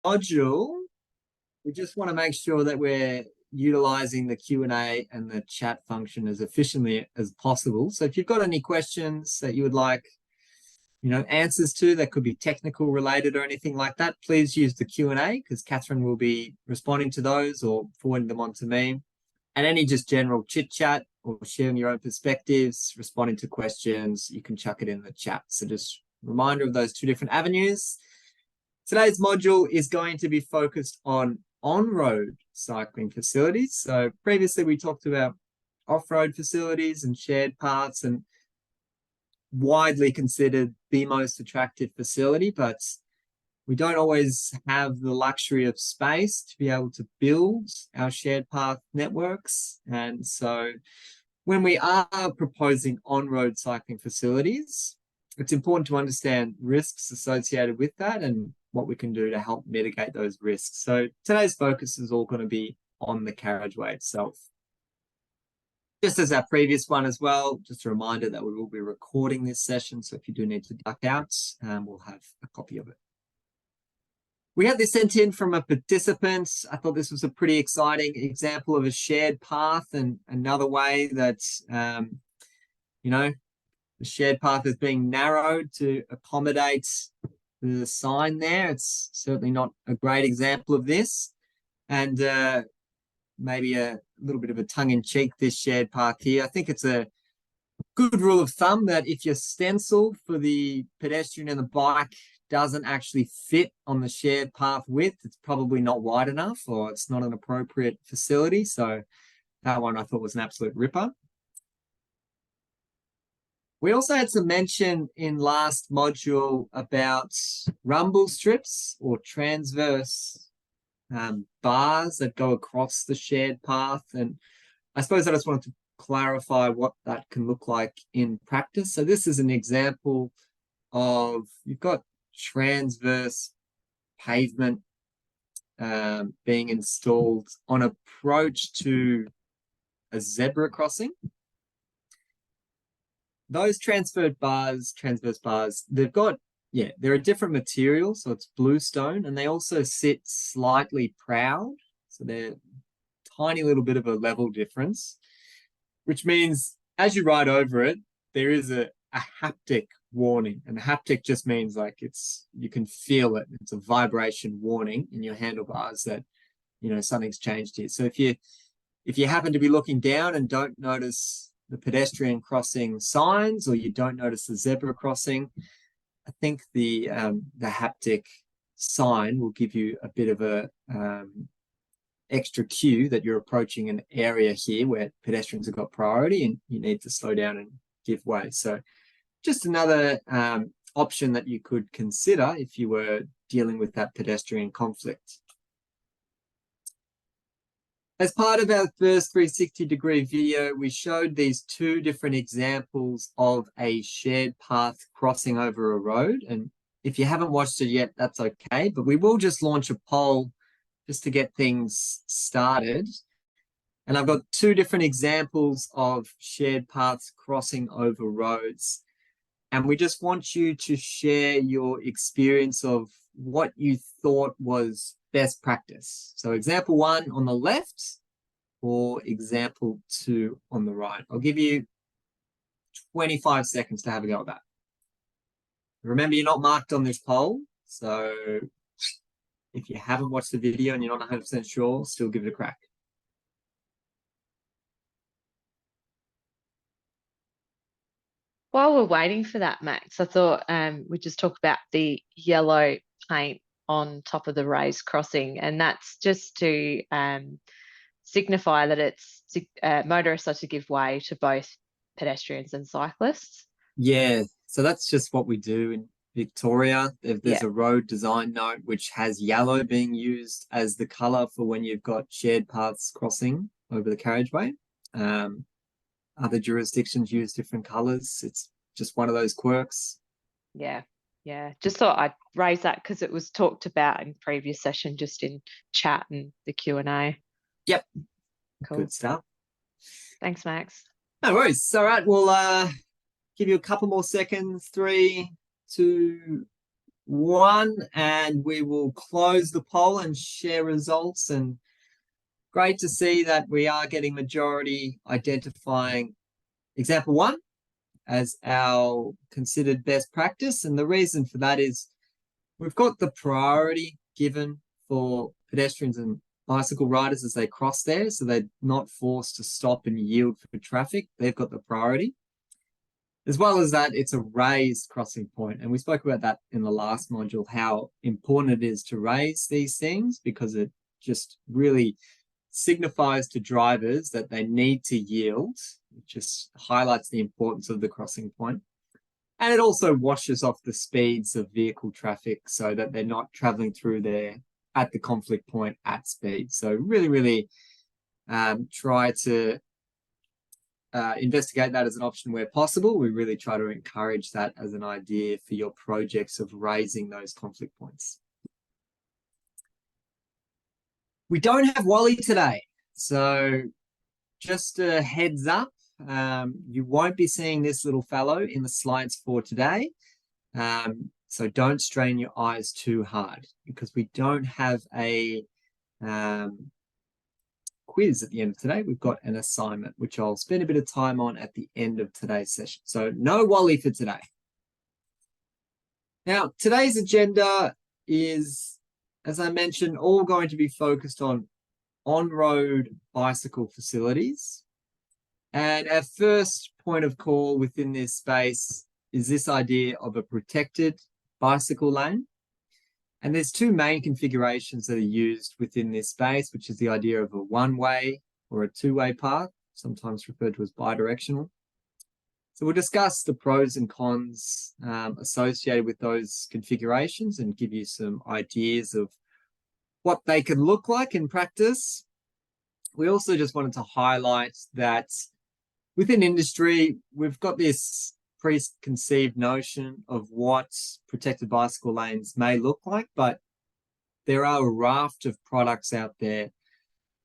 module, we just want to make sure that we're utilizing the Q&A and the chat function as efficiently as possible. So if you've got any questions that you would like, answers to that could be technical related or anything like that, please use the Q&A because Catherine will be responding to those or forwarding them on to me. And any just general chit chat or sharing your own perspectives, responding to questions, you can chuck it in the chat. So just a reminder of those two different avenues. Today's module is going to be focused on-road cycling facilities. So previously we talked about off-road facilities and shared paths, and widely considered the most attractive facility, but we don't always have the luxury of space to be able to build our shared path networks. And so when we are proposing on-road cycling facilities, it's important to understand risks associated with that and what we can do to help mitigate those risks. So today's focus is all going to be on the carriageway itself. Just as our previous one as well, just a reminder that we will be recording this session. So if you do need to duck out, we'll have a copy of it. We had this sent in from a participant. I thought this was a pretty exciting example of a shared path and another way that, the shared path is being narrowed to accommodate the sign there. It's certainly not a great example of this. And maybe a little bit of a tongue-in-cheek, this shared path here. I think it's a good rule of thumb that if your stencil for the pedestrian and the bike doesn't actually fit on the shared path width, it's probably not wide enough or it's not an appropriate facility. So that one I thought was an absolute ripper. We also had some mention in last module about rumble strips or transverse bars that go across the shared path. And I suppose I just wanted to clarify what that can look like in practice. So this is an example of, you've got transverse pavement being installed on approach to a zebra crossing. Those transverse bars, they've got, they're a different material. So it's bluestone, and they also sit slightly proud. So they're tiny little bit of a level difference, which means as you ride over it, there is a haptic warning. And haptic just means like you can feel it. It's a vibration warning in your handlebars that, something's changed here. So if you happen to be looking down and don't notice the pedestrian crossing signs, or you don't notice the zebra crossing, I think the haptic sign will give you a bit of a extra cue that you're approaching an area here where pedestrians have got priority and you need to slow down and give way. So just another option that you could consider if you were dealing with that pedestrian conflict. As part of our first 360-degree video, we showed these two different examples of a shared path crossing over a road. And if you haven't watched it yet, that's okay. But we will just launch a poll just to get things started. And I've got two different examples of shared paths crossing over roads. And we just want you to share your experience of what you thought was best practice. So example 1 on the left or example 2 on the right. I'll give you 25 seconds to have a go at that. Remember, you're not marked on this poll. So if you haven't watched the video and you're not 100% sure, still give it a crack. While we're waiting for that, Max, I thought we just talk about the yellow paint on top of the raised crossing, and that's just to signify that it's motorists are to give way to both pedestrians and cyclists. Yeah, so that's just what we do in Victoria. There's a road design note which has yellow being used as the colour for when you've got shared paths crossing over the carriageway. Other jurisdictions use different colours. It's just one of those quirks. Yeah, just thought I'd raise that because it was talked about in previous session, just in chat and the Q&A. Yep. Cool. Good stuff. Thanks, Max. No worries. All right, we'll give you a couple more seconds. 3, 2, one, and we will close the poll and share results. And great to see that we are getting majority identifying example 1 as our considered best practice. And the reason for that is we've got the priority given for pedestrians and bicycle riders as they cross there, so they're not forced to stop and yield for traffic. They've got the priority. As well as that, it's a raised crossing point. And we spoke about that in the last module, how important it is to raise these things, because it just really signifies to drivers that they need to yield. It just highlights the importance of the crossing point. And it also washes off the speeds of vehicle traffic so that they're not traveling through there at the conflict point at speed. So really try to investigate that as an option where possible. We really try to encourage that as an idea for your projects of raising those conflict points. We don't have Wally today, so just a heads up, you won't be seeing this little fellow in the slides for today. So don't strain your eyes too hard, because we don't have a quiz at the end of today. We've got an assignment, which I'll spend a bit of time on at the end of today's session. So no Wally for today. Now, today's agenda is, as I mentioned, all going to be focused on on-road bicycle facilities. And our first point of call within this space is this idea of a protected bicycle lane. And there's two main configurations that are used within this space, which is the idea of a one-way or a two-way path, sometimes referred to as bidirectional. So we'll discuss the pros and cons associated with those configurations and give you some ideas of what they could look like in practice. We also just wanted to highlight that within industry, we've got this preconceived notion of what protected bicycle lanes may look like, but there are a raft of products out there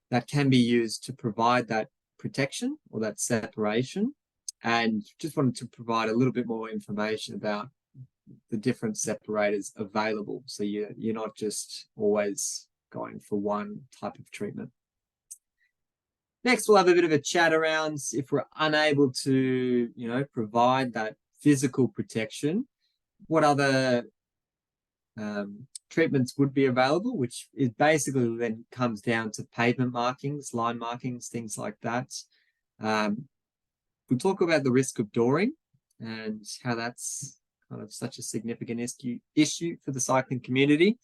that can be used to provide that protection or that separation. And just wanted to provide a little bit more information about the different separators available, so you're not just always going for one type of treatment. Next, we'll have a bit of a chat around if we're unable to, provide that physical protection, what other treatments would be available, which is basically then comes down to pavement markings, line markings, things like that. We'll talk about the risk of dooring and how that's kind of such a significant issue for the cycling community.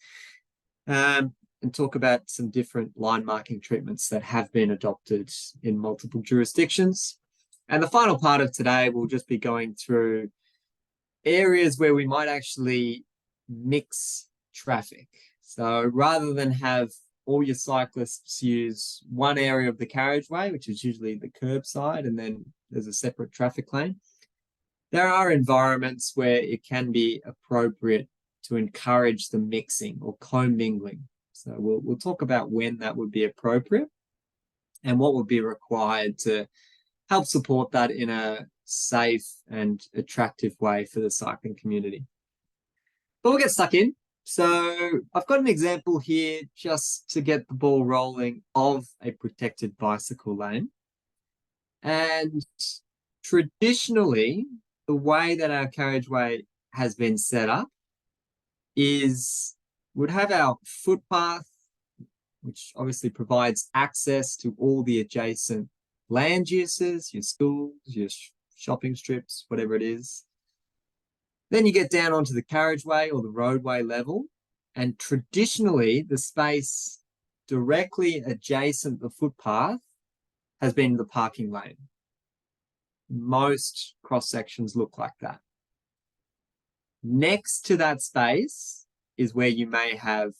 And talk about some different line marking treatments that have been adopted in multiple jurisdictions. And the final part of today, we'll just be going through areas where we might actually mix traffic. So rather than have all your cyclists use one area of the carriageway, which is usually the curb side, and then there's a separate traffic lane, there are environments where it can be appropriate to encourage the mixing or commingling. So we'll talk about when that would be appropriate and what would be required to help support that in a safe and attractive way for the cycling community. But we'll get stuck in. So I've got an example here just to get the ball rolling of a protected bicycle lane. And traditionally, the way that our carriageway has been set up is we'd have our footpath, which obviously provides access to all the adjacent land uses, your schools, your shopping strips, whatever it is. Then you get down onto the carriageway or the roadway level, and traditionally the space directly adjacent the footpath has been the parking lane. Most cross sections look like that. Next to that space is where you may have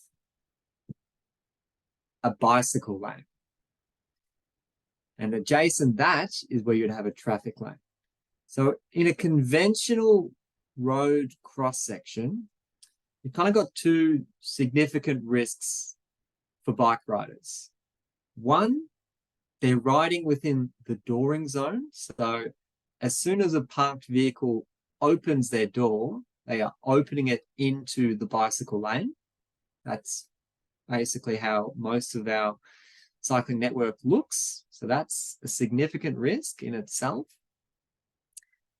a bicycle lane. And adjacent that is where you'd have a traffic lane. So in a conventional road cross section, you've kind of got two significant risks for bike riders. One, they're riding within the dooring zone. So as soon as a parked vehicle opens their door, they are opening it into the bicycle lane. That's basically how most of our cycling network looks. So that's a significant risk in itself.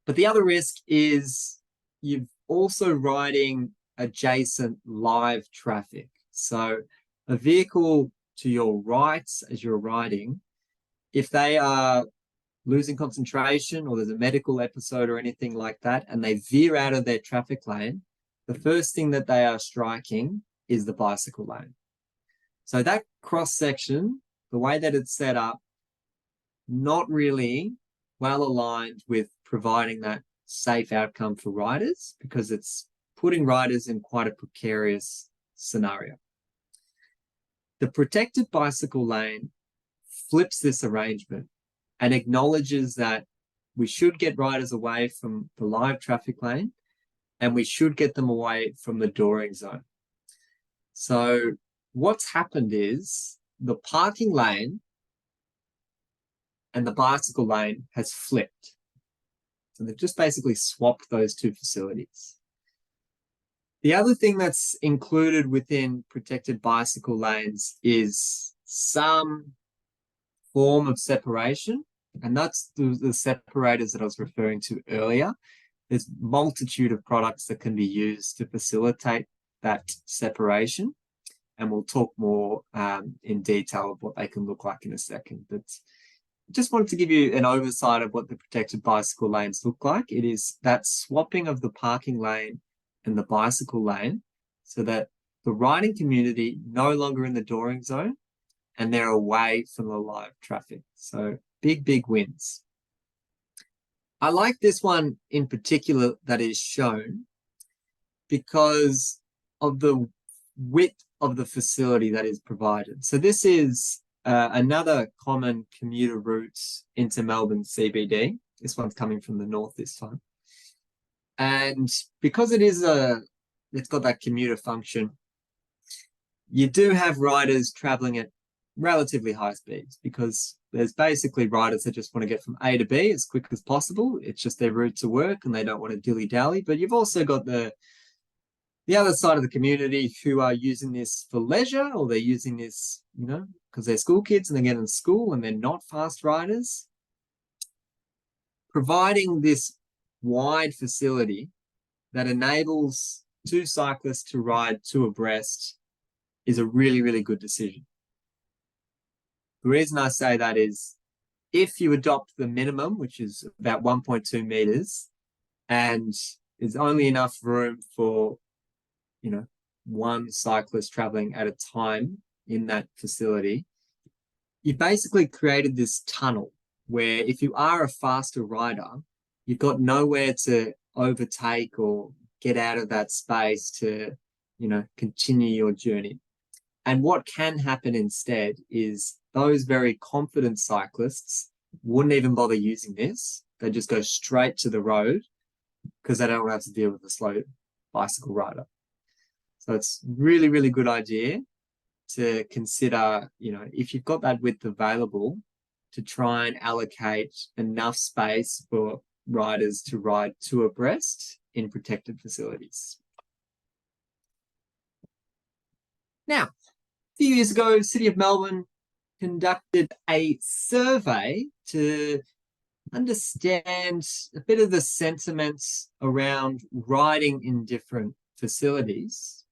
But the other risk is you're also riding adjacent live traffic. So a vehicle to your right as you're riding, if they are losing concentration or there's a medical episode or anything like that, and they veer out of their traffic lane, the first thing that they are striking is the bicycle lane. So that cross section, the way that it's set up, not really well aligned with providing that safe outcome for riders, because it's putting riders in quite a precarious scenario. The protected bicycle lane flips this arrangement and acknowledges that we should get riders away from the live traffic lane and we should get them away from the dooring zone. So what's happened is the parking lane and the bicycle lane has flipped. So they've just basically swapped those two facilities. The other thing that's included within protected bicycle lanes is some form of separation, and that's the separators that I was referring to earlier. There's a multitude of products that can be used to facilitate that separation, and we'll talk more in detail of what they can look like in a second. But just wanted to give you an oversight of what the protected bicycle lanes look like. It is that swapping of the parking lane and the bicycle lane so that the riding community no longer in the dooring zone and they're away from the live traffic. So big wins. I like this one in particular that is shown because of the width of the facility that is provided. So this is another common commuter route into Melbourne CBD. This one's coming from the north this time. And because it's got that commuter function, you do have riders traveling at relatively high speeds because there's basically riders that just want to get from A to B as quick as possible. It's just their route to work and they don't want to dilly-dally. But you've also got the other side of the community who are using this for leisure, or they're using this, because they're school kids and they get in school and they're not fast riders. Providing this wide facility that enables two cyclists to ride two abreast is a really good decision. The reason I say that is if you adopt the minimum, which is about 1.2 meters, and there's only enough room for, one cyclist traveling at a time in that facility, you basically created this tunnel where if you are a faster rider, you've got nowhere to overtake or get out of that space to, continue your journey. And what can happen instead is those very confident cyclists wouldn't even bother using this. They just go straight to the road because they don't have to deal with a slow bicycle rider. So it's really good idea to consider, if you've got that width available, to try and allocate enough space for riders to ride two abreast in protected facilities. Now, a few years ago, City of Melbourne conducted a survey to understand a bit of the sentiments around riding in different facilities.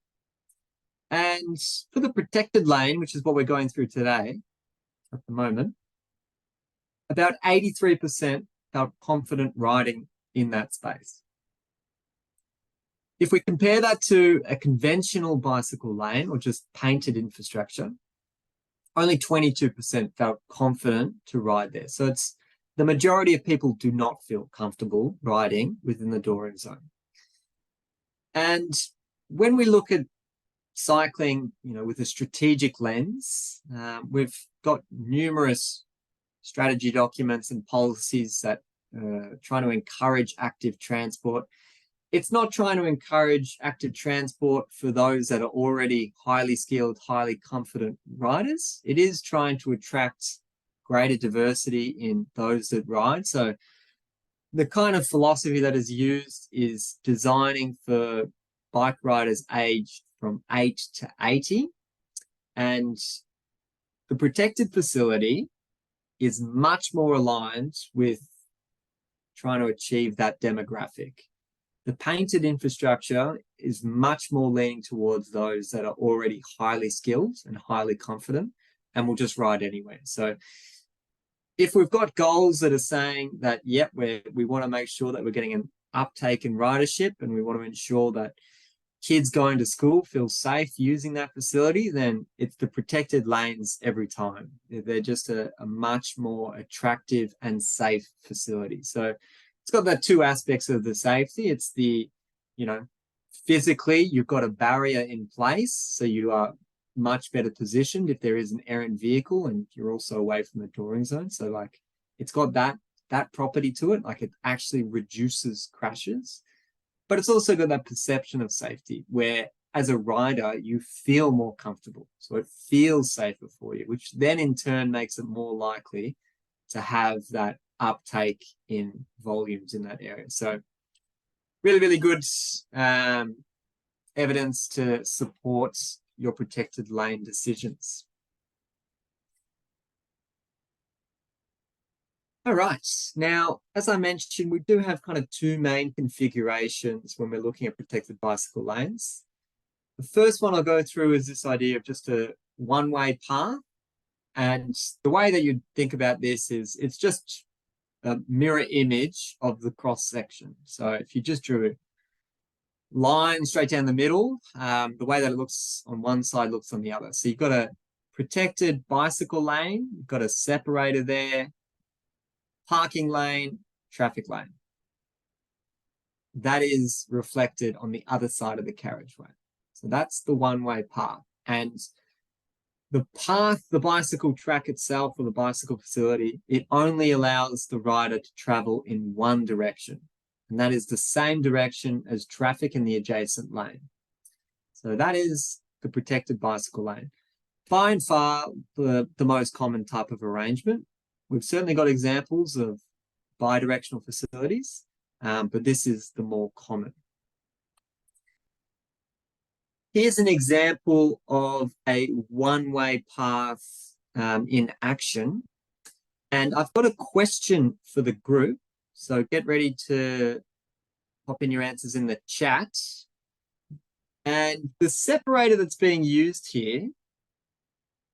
And for the protected lane, which is what we're going through today at the moment, about 83% felt confident riding in that space. If we compare that to a conventional bicycle lane or just painted infrastructure, only 22% felt confident to ride there. So it's the majority of people do not feel comfortable riding within the dooring zone. And when we look at cycling, with a strategic lens, we've got numerous strategy documents and policies that trying to encourage active transport. It's not trying to encourage active transport for those that are already highly skilled, highly confident riders. It is trying to attract greater diversity in those that ride. So the kind of philosophy that is used is designing for bike riders aged from 8 to 80. And the protected facility is much more aligned with trying to achieve that demographic. The painted infrastructure is much more leaning towards those that are already highly skilled and highly confident and will just ride anywhere. So if we've got goals that are saying that, yep, we want to make sure that we're getting an uptake in ridership and we want to ensure that kids going to school feel safe using that facility, then it's the protected lanes every time. They're just a much more attractive and safe facility. So it's got the two aspects of the safety. It's the, physically, you've got a barrier in place, so you are much better positioned if there is an errant vehicle, and you're also away from the touring zone. So like, it's got that property to it. Like, it actually reduces crashes, but it's also got that perception of safety where as a rider, you feel more comfortable. So it feels safer for you, which then in turn makes it more likely to have that uptake in volumes in that area. So really, really good evidence to support your protected lane decisions. All right. Now, as I mentioned, we do have kind of two main configurations when we're looking at protected bicycle lanes. The first one I'll go through is this idea of just a one-way path. And the way that you think about this is it's just a mirror image of the cross section. So if you just drew a line straight down the middle, the way that it looks on one side looks on the other. So you've got a protected bicycle lane, you've got a separator there, parking lane, traffic lane. That is reflected on the other side of the carriageway. So that's the one-way path. And the path, the bicycle track itself, or the bicycle facility, it only allows the rider to travel in one direction. And that is the same direction as traffic in the adjacent lane. So that is the protected bicycle lane. By and far, the most common type of arrangement. We've certainly got examples of bi-directional facilities, but this is the more common. Here's an example of a one-way path in action. And I've got a question for the group. So get ready to pop in your answers in the chat. And the separator that's being used here, you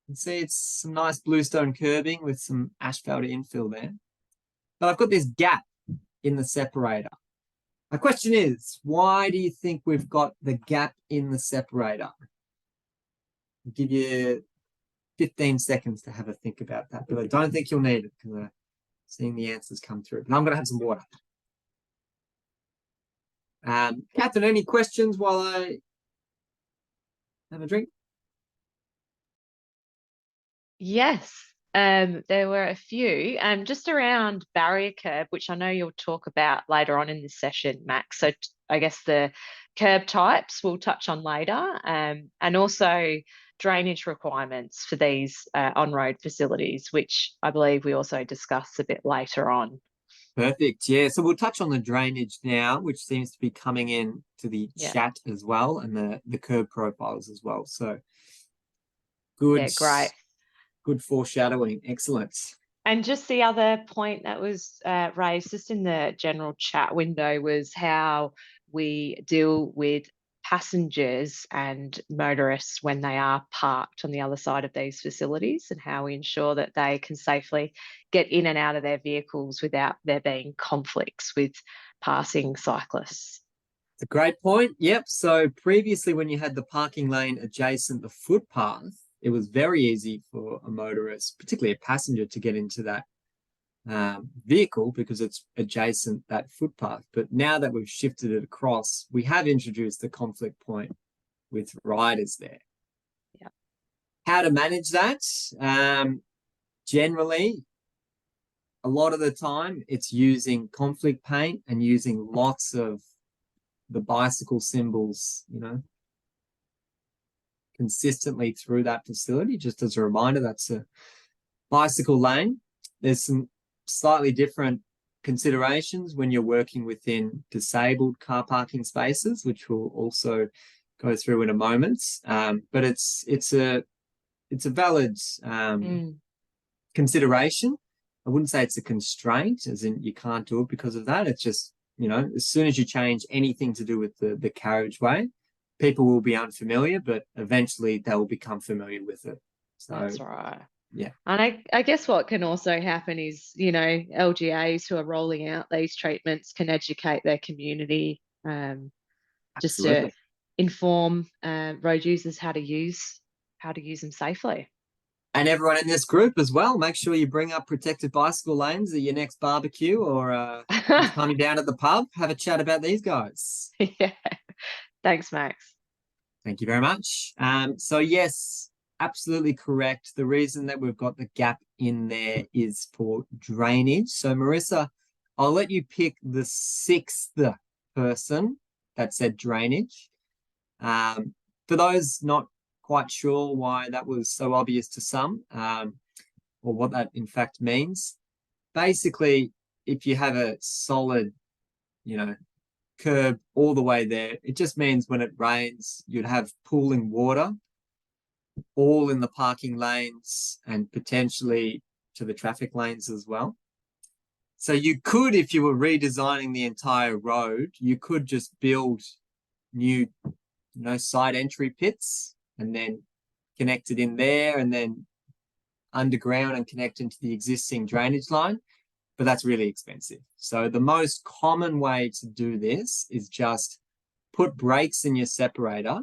can see it's some nice bluestone curbing with some asphalt infill there. But I've got this gap in the separator. My question is, why do you think we've got the gap in the separator? I'll give you 15 seconds to have a think about that, but I don't think you'll need it because I'm seeing the answers come through. But I'm going to have some water. Catherine, any questions while I have a drink? Yes, there were a few, just around barrier curb, which I know you'll talk about later on in this session, Max. So I guess the curb types we'll touch on later, and also drainage requirements for these on-road facilities, which I believe we also discuss a bit later on. Perfect. Yeah. So we'll touch on the drainage now, which seems to be coming in to the chat as well, and the curb profiles as well. So good. Yeah, great. Good foreshadowing. Excellent. And just the other point that was raised just in the general chat window was how we deal with passengers and motorists when they are parked on the other side of these facilities, and how we ensure that they can safely get in and out of their vehicles without there being conflicts with passing cyclists. It's a great point. Yep. So previously, when you had the parking lane adjacent the footpath, it was very easy for a motorist, particularly a passenger, to get into that vehicle because it's adjacent that footpath. But now that we've shifted it across, we have introduced the conflict point with riders there. Yeah. How to manage that? Generally, a lot of the time, it's using conflict paint and using lots of the bicycle symbols, consistently through that facility. Just as a reminder, that's a bicycle lane. There's some slightly different considerations when you're working within disabled car parking spaces, which we'll also go through in a moment. But it's a valid consideration. I wouldn't say it's a constraint, as in you can't do it because of that. It's just, you know, as soon as you change anything to do with the carriageway, people will be unfamiliar, but eventually they will become familiar with it. So That's right. yeah. And I guess what can also happen is, you know, LGAs who are rolling out these treatments can educate their community, just to Absolutely. inform road users how to use them safely. And everyone in this group as well, make sure you bring up protected bicycle lanes at your next barbecue, or next time you're down at the pub, have a chat about these guys. Yeah. Thanks, Max. Thank you very much. So yes, absolutely correct. The reason that we've got the gap in there is for drainage. So Marissa, I'll let you pick the 6th person that said drainage. For those not quite sure why that was so obvious to some, or what that in fact means, basically, if you have a solid, you know, curb all the way there, it just means when it rains, you'd have pooling water all in the parking lanes and potentially to the traffic lanes as well. So you could, if you were redesigning the entire road, you could just build new, you know, side entry pits and then connect it in there and then underground and connect into the existing drainage line. But that's really expensive. So the most common way to do this is just put breaks in your separator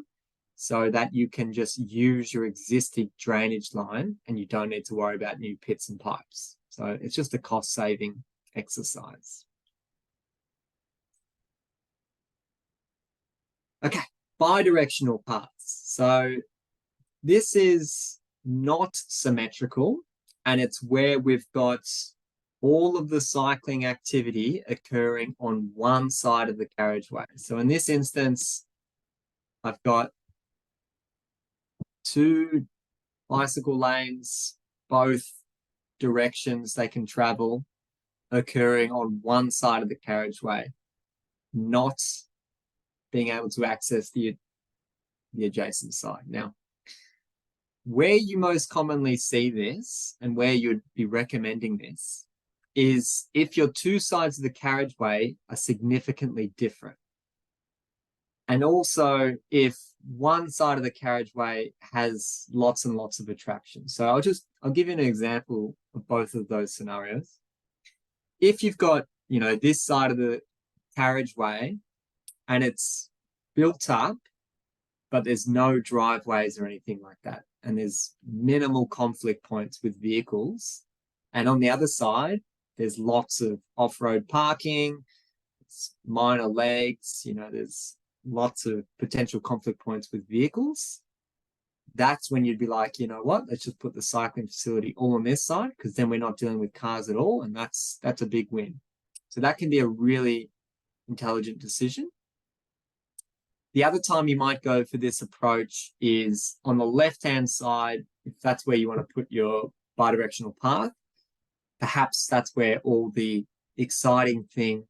so that you can just use your existing drainage line and you don't need to worry about new pits and pipes. So it's just a cost-saving exercise. Okay, bidirectional paths. So this is not symmetrical, and it's where we've got all of the cycling activity occurring on one side of the carriageway. So in this instance, I've got 2 bicycle lanes, both directions they can travel, occurring on one side of the carriageway, not being able to access the adjacent side. Now, where you most commonly see this and where you'd be recommending this is if your 2 sides of the carriageway are significantly different. And also if one side of the carriageway has lots and lots of attraction. So I'll give you an example of both of those scenarios. If you've got, you know, this side of the carriageway and it's built up, but there's no driveways or anything like that, and there's minimal conflict points with vehicles, and on the other side, there's lots of off-road parking, minor legs, you know, there's lots of potential conflict points with vehicles. That's when you'd be like, you know what, let's just put the cycling facility all on this side, because then we're not dealing with cars at all, and that's a big win. So that can be a really intelligent decision. The other time you might go for this approach is on the left-hand side, if that's where you want to put your bidirectional path. Perhaps that's where all the exciting things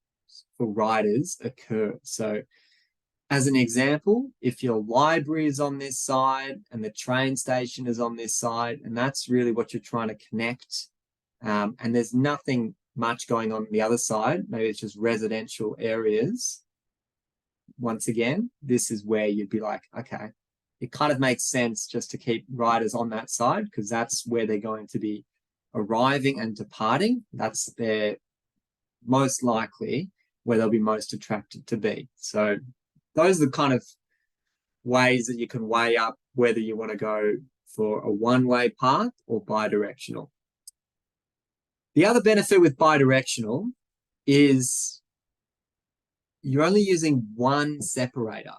for riders occur. So as an example, if your library is on this side and the train station is on this side, and that's really what you're trying to connect, and there's nothing much going on the other side, maybe it's just residential areas. Once again, this is where you'd be like, okay, it kind of makes sense just to keep riders on that side because that's where they're going to be arriving and departing. That's their most likely where they'll be most attracted to be. So those are the kind of ways that you can weigh up whether you want to go for a one-way path or bidirectional. The other benefit with bidirectional is you're only using one separator.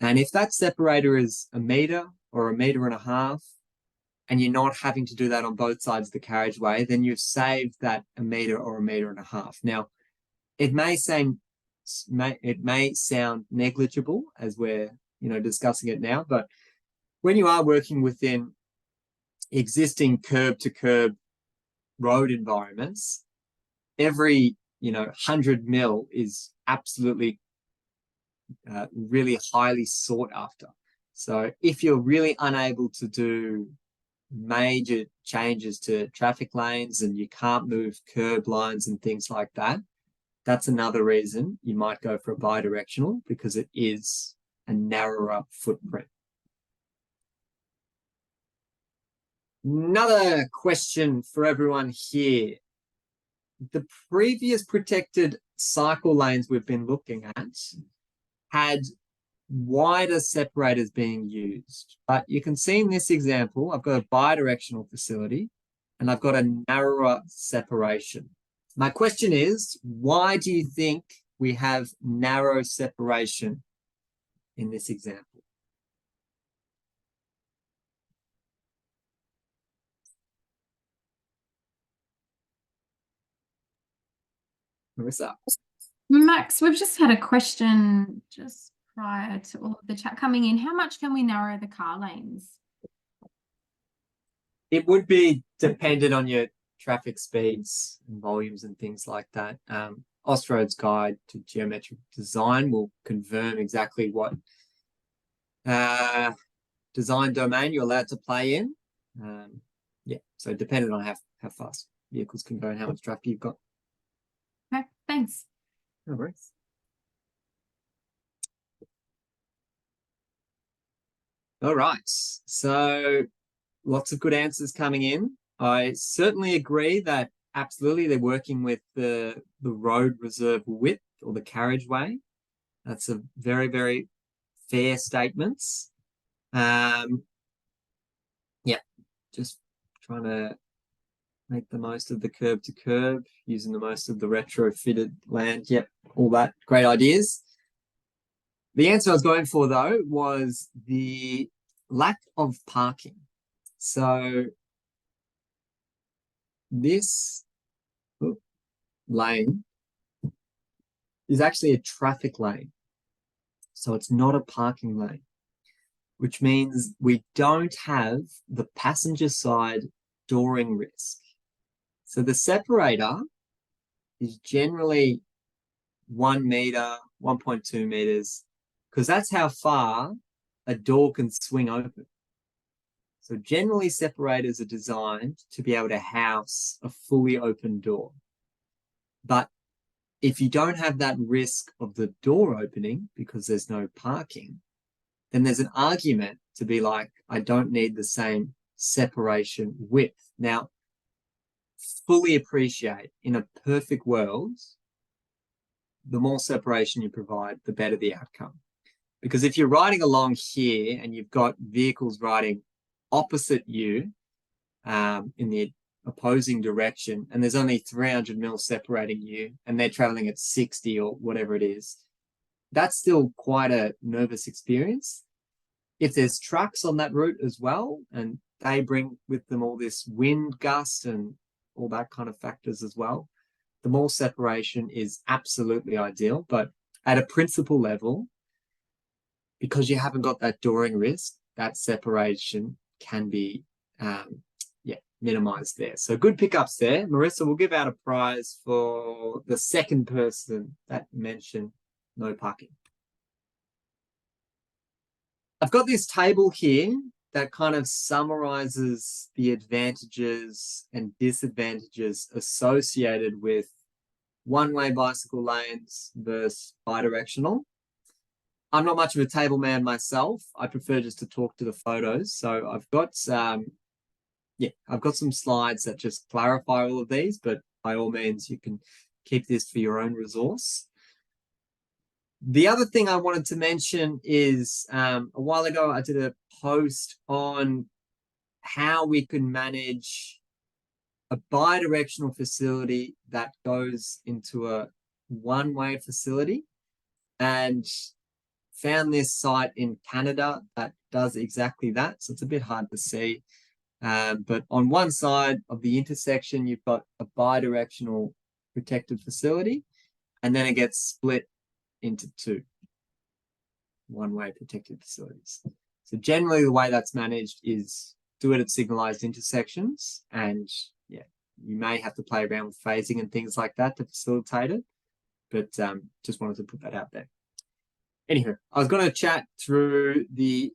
And if that separator is 1 meter or 1.5 meters, and you're not having to do that on both sides of the carriageway, then you've saved that 1 meter or 1.5 meters. Now, it may sound negligible as we're, you know, discussing it now, but when you are working within existing curb to curb road environments, every 100 mil is absolutely really highly sought after. So if you're really unable to do major changes to traffic lanes and you can't move curb lines and things like that, that's another reason you might go for a bi-directional, because it is a narrower footprint. Another question for everyone here. The previous protected cycle lanes we've been looking at had wider separators being used, but you can see in this example, I've got a bi-directional facility and I've got a narrower separation. My question is, why do you think we have narrow separation in this example? Marissa? Max, we've just had a question just prior to all of the chat coming in. How much can we narrow the car lanes? It would be dependent on your traffic speeds and volumes and things like that. Austroad's Guide to Geometric Design will confirm exactly what design domain you're allowed to play in. So depending on how fast vehicles can go and how much traffic you've got. Okay, thanks. No worries. All right, so lots of good answers coming in. I certainly agree that absolutely they're working with the road reserve width or the carriageway. That's a very, very fair statements. Just trying to make the most of the curb to curb, using the most of the retrofitted land. Yep, all that great ideas. The answer I was going for, though, was the lack of parking. So this lane is actually a traffic lane. So it's not a parking lane, which means we don't have the passenger side dooring risk. So the separator is generally 1 meter, 1.2 meters, because that's how far a door can swing open. So generally separators are designed to be able to house a fully open door. But if you don't have that risk of the door opening because there's no parking, then there's an argument to be like, I don't need the same separation width. Now, fully appreciate, in a perfect world, the more separation you provide, the better the outcome. Because if you're riding along here and you've got vehicles riding opposite you in the opposing direction, and there's only 300 mil separating you, and they're traveling at 60 or whatever it is, that's still quite a nervous experience. If there's trucks on that route as well, and they bring with them all this wind gust and all that kind of factors as well, the more separation is absolutely ideal. But at a principle level, because you haven't got that dooring risk, that separation can be minimized there. So good pickups there. Marissa, we'll give out a prize for the second person that mentioned no parking. I've got this table here that kind of summarizes the advantages and disadvantages associated with one-way bicycle lanes versus bidirectional. I'm not much of a table man myself. I prefer just to talk to the photos. So I've got I've got some slides that just clarify all of these, but by all means, you can keep this for your own resource. The other thing I wanted to mention is a while ago, I did a post on how we can manage a bidirectional facility that goes into a one-way facility, and found this site in Canada that does exactly that. So it's a bit hard to see. But on one side of the intersection, you've got a bidirectional protected facility, and then it gets split into two one-way protected facilities. So generally the way that's managed is do it at signalized intersections, and you may have to play around with phasing and things like that to facilitate it. But just wanted to put that out there. Anywho, I was going to chat through the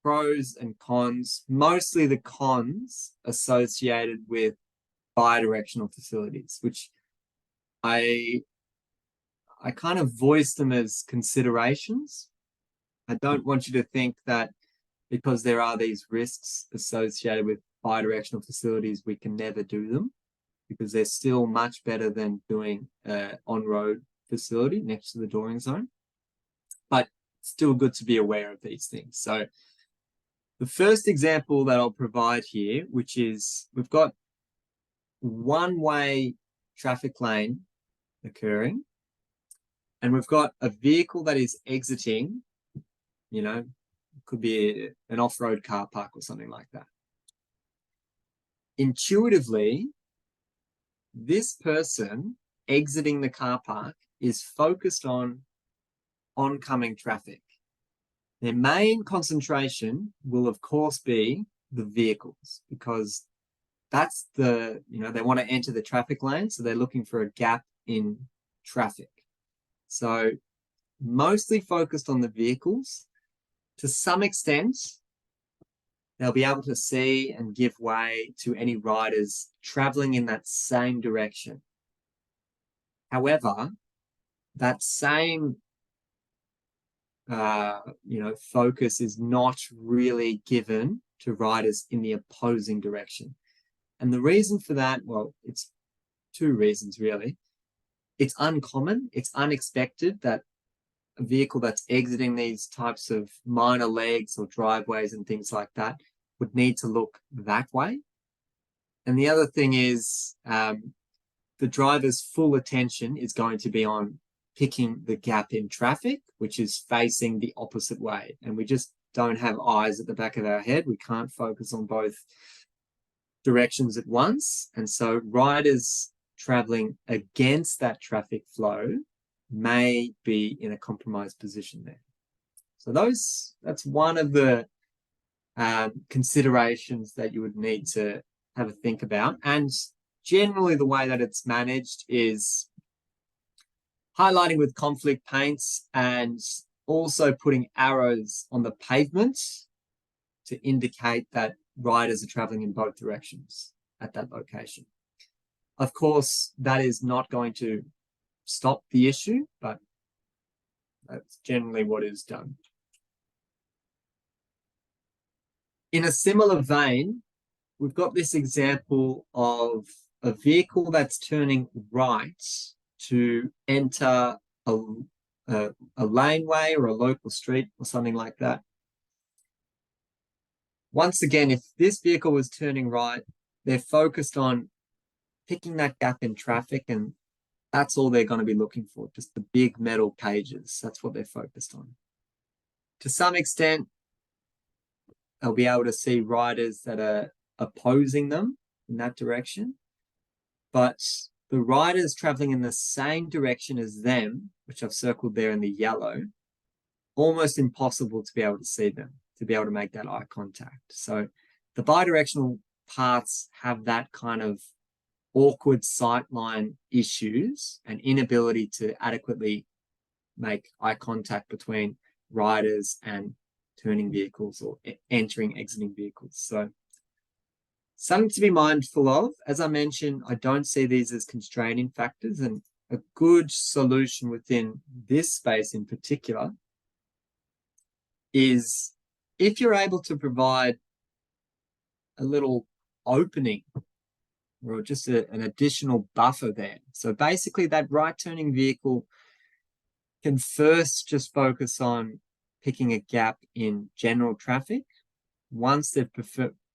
pros and cons, mostly the cons associated with bidirectional facilities, which I kind of voiced them as considerations. I don't want you to think that because there are these risks associated with bidirectional facilities, we can never do them, because they're still much better than doing an on-road facility next to the dooring zone. But still good to be aware of these things. So the first example that I'll provide here, which is we've got one-way traffic lane occurring, and we've got a vehicle that is exiting, you know, could be an off-road car park or something like that. Intuitively, this person exiting the car park is focused on oncoming traffic. Their main concentration will, of course, be the vehicles, because that's the, you know, they want to enter the traffic lane, so they're looking for a gap in traffic. So mostly focused on the vehicles. To some extent, they'll be able to see and give way to any riders traveling in that same direction. However, that same focus is not really given to riders in the opposing direction. And the reason for that, well, it's two reasons really. It's uncommon, it's unexpected that a vehicle that's exiting these types of minor legs or driveways and things like that would need to look that way. And the other thing is the driver's full attention is going to be on picking the gap in traffic, which is facing the opposite way. And we just don't have eyes at the back of our head. We can't focus on both directions at once. And so riders traveling against that traffic flow may be in a compromised position there. So that's one of the considerations that you would need to have a think about. And generally the way that it's managed is highlighting with conflict paints and also putting arrows on the pavement to indicate that riders are traveling in both directions at that location. Of course, that is not going to stop the issue, but that's generally what is done. In a similar vein, we've got this example of a vehicle that's turning right to enter a laneway or a local street or something like that. Once again, if this vehicle was turning right, they're focused on picking that gap in traffic, and that's all they're going to be looking for, just the big metal cages. That's what they're focused on. To some extent, they'll be able to see riders that are opposing them in that direction, but the riders traveling in the same direction as them, which I've circled there in the yellow, almost impossible to be able to see them, to be able to make that eye contact. So the bidirectional paths have that kind of awkward sightline issues and inability to adequately make eye contact between riders and turning vehicles or entering, exiting vehicles. So something to be mindful of. As I mentioned, I don't see these as constraining factors, and a good solution within this space in particular is if you're able to provide a little opening or just an additional buffer there. So basically that right turning vehicle can first just focus on picking a gap in general traffic. Once they've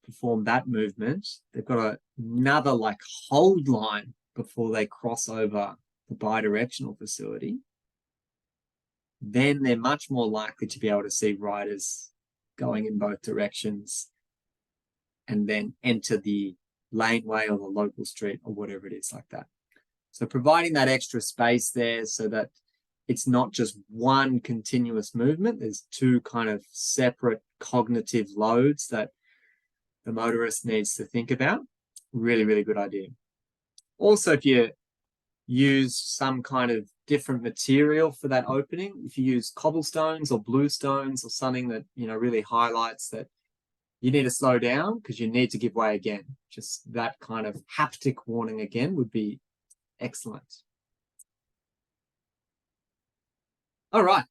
perform that movement, they've got another like hold line before they cross over the bidirectional facility. Then they're much more likely to be able to see riders going in both directions and then enter the laneway or the local street or whatever it is like that. So providing that extra space there so that it's not just one continuous movement, there's two kind of separate cognitive loads that the motorist needs to think about. Really, really good idea. Also, if you use some kind of different material for that opening, if you use cobblestones or bluestones or something that, you know, really highlights that you need to slow down because you need to give way again. Just that kind of haptic warning again would be excellent. All right.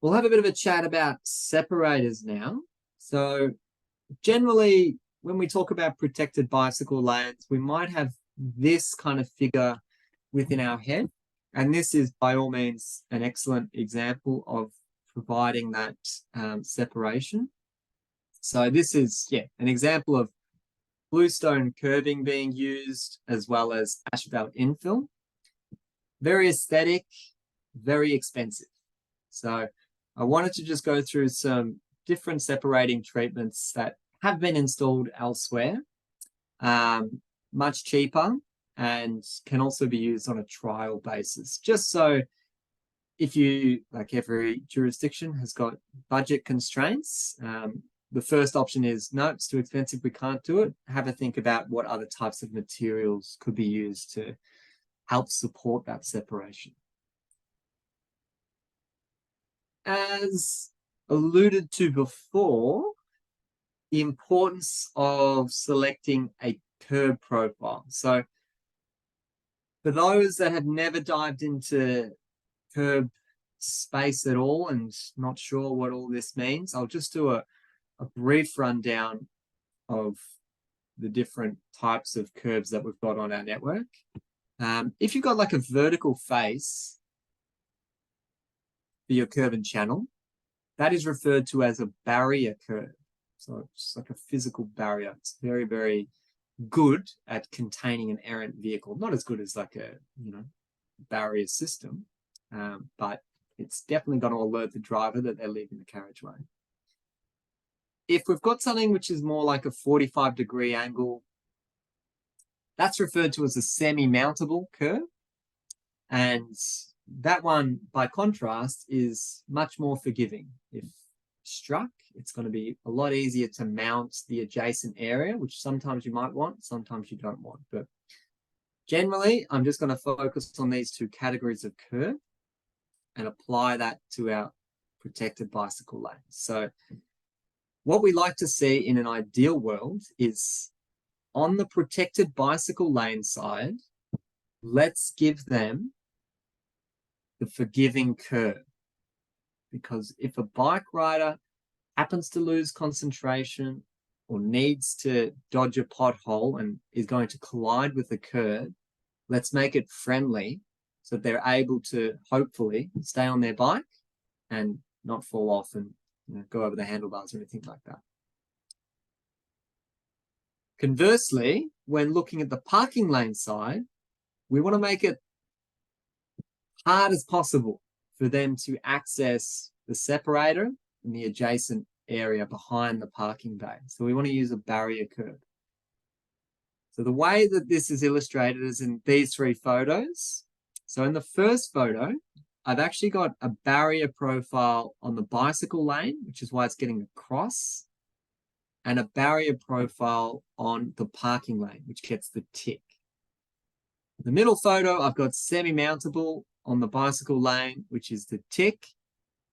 We'll have a bit of a chat about separators now. So generally, when we talk about protected bicycle lanes, we might have this kind of figure within our head. And this is by all means an excellent example of providing that separation. So this is, an example of bluestone curving being used as well as asphalt infill. Very aesthetic, very expensive. So I wanted to just go through some different separating treatments that have been installed elsewhere, much cheaper, and can also be used on a trial basis. Just so if you, like every jurisdiction has got budget constraints, the first option is, no, it's too expensive, we can't do it. Have a think about what other types of materials could be used to help support that separation. As alluded to before, the importance of selecting a curb profile. So for those that have never dived into curb space at all and not sure what all this means, I'll just do a brief rundown of the different types of curbs that we've got on our network. If you've got like a vertical face for your curb and channel, that is referred to as a barrier curb. So it's like a physical barrier. It's very, very good at containing an errant vehicle. Not as good as like a, barrier system, but it's definitely going to alert the driver that they're leaving the carriageway. If we've got something which is more like a 45-degree angle, that's referred to as a semi-mountable curb. And that one, by contrast, is much more forgiving. If struck, it's going to be a lot easier to mount the adjacent area, which sometimes you might want, sometimes you don't want. But generally, I'm just going to focus on these two categories of curb and apply that to our protected bicycle lanes. So what we like to see in an ideal world is on the protected bicycle lane side, let's give them the forgiving curb. Because if a bike rider happens to lose concentration or needs to dodge a pothole and is going to collide with the curb, let's make it friendly so that they're able to hopefully stay on their bike and not fall off and go over the handlebars or anything like that. Conversely, when looking at the parking lane side, we want to make it hard as possible for them to access the separator and the adjacent area behind the parking bay. So we want to use a barrier curb. So the way that this is illustrated is in these three photos. So in the first photo, I've actually got a barrier profile on the bicycle lane, which is why it's getting across, and a barrier profile on the parking lane, which gets the tick. The middle photo, I've got semi-mountable on the bicycle lane, which is the tick,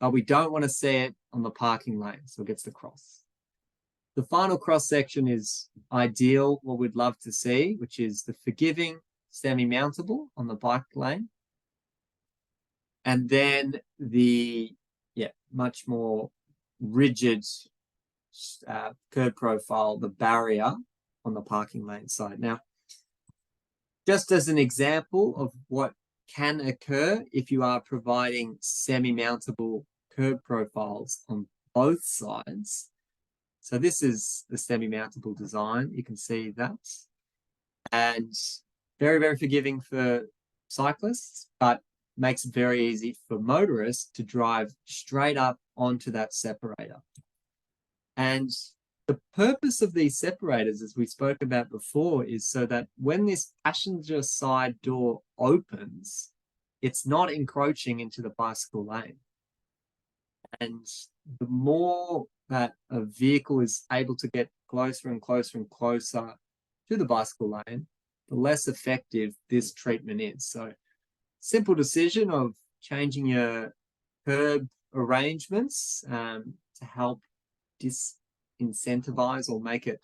but we don't want to see it on the parking lane, so it gets the cross. The final cross section is ideal, what we'd love to see, which is the forgiving semi-mountable on the bike lane. And then the much more rigid curb profile, the barrier on the parking lane side. Now, just as an example of what can occur if you are providing semi-mountable curb profiles on both sides. So this is the semi-mountable design. You can see that. And very, very forgiving for cyclists, but makes it very easy for motorists to drive straight up onto that separator. And the purpose of these separators, as we spoke about before, is so that when this passenger side door opens, it's not encroaching into the bicycle lane. And the more that a vehicle is able to get closer and closer and closer to the bicycle lane, the less effective this treatment is. So simple decision of changing your curb arrangements to help disincentivize or make it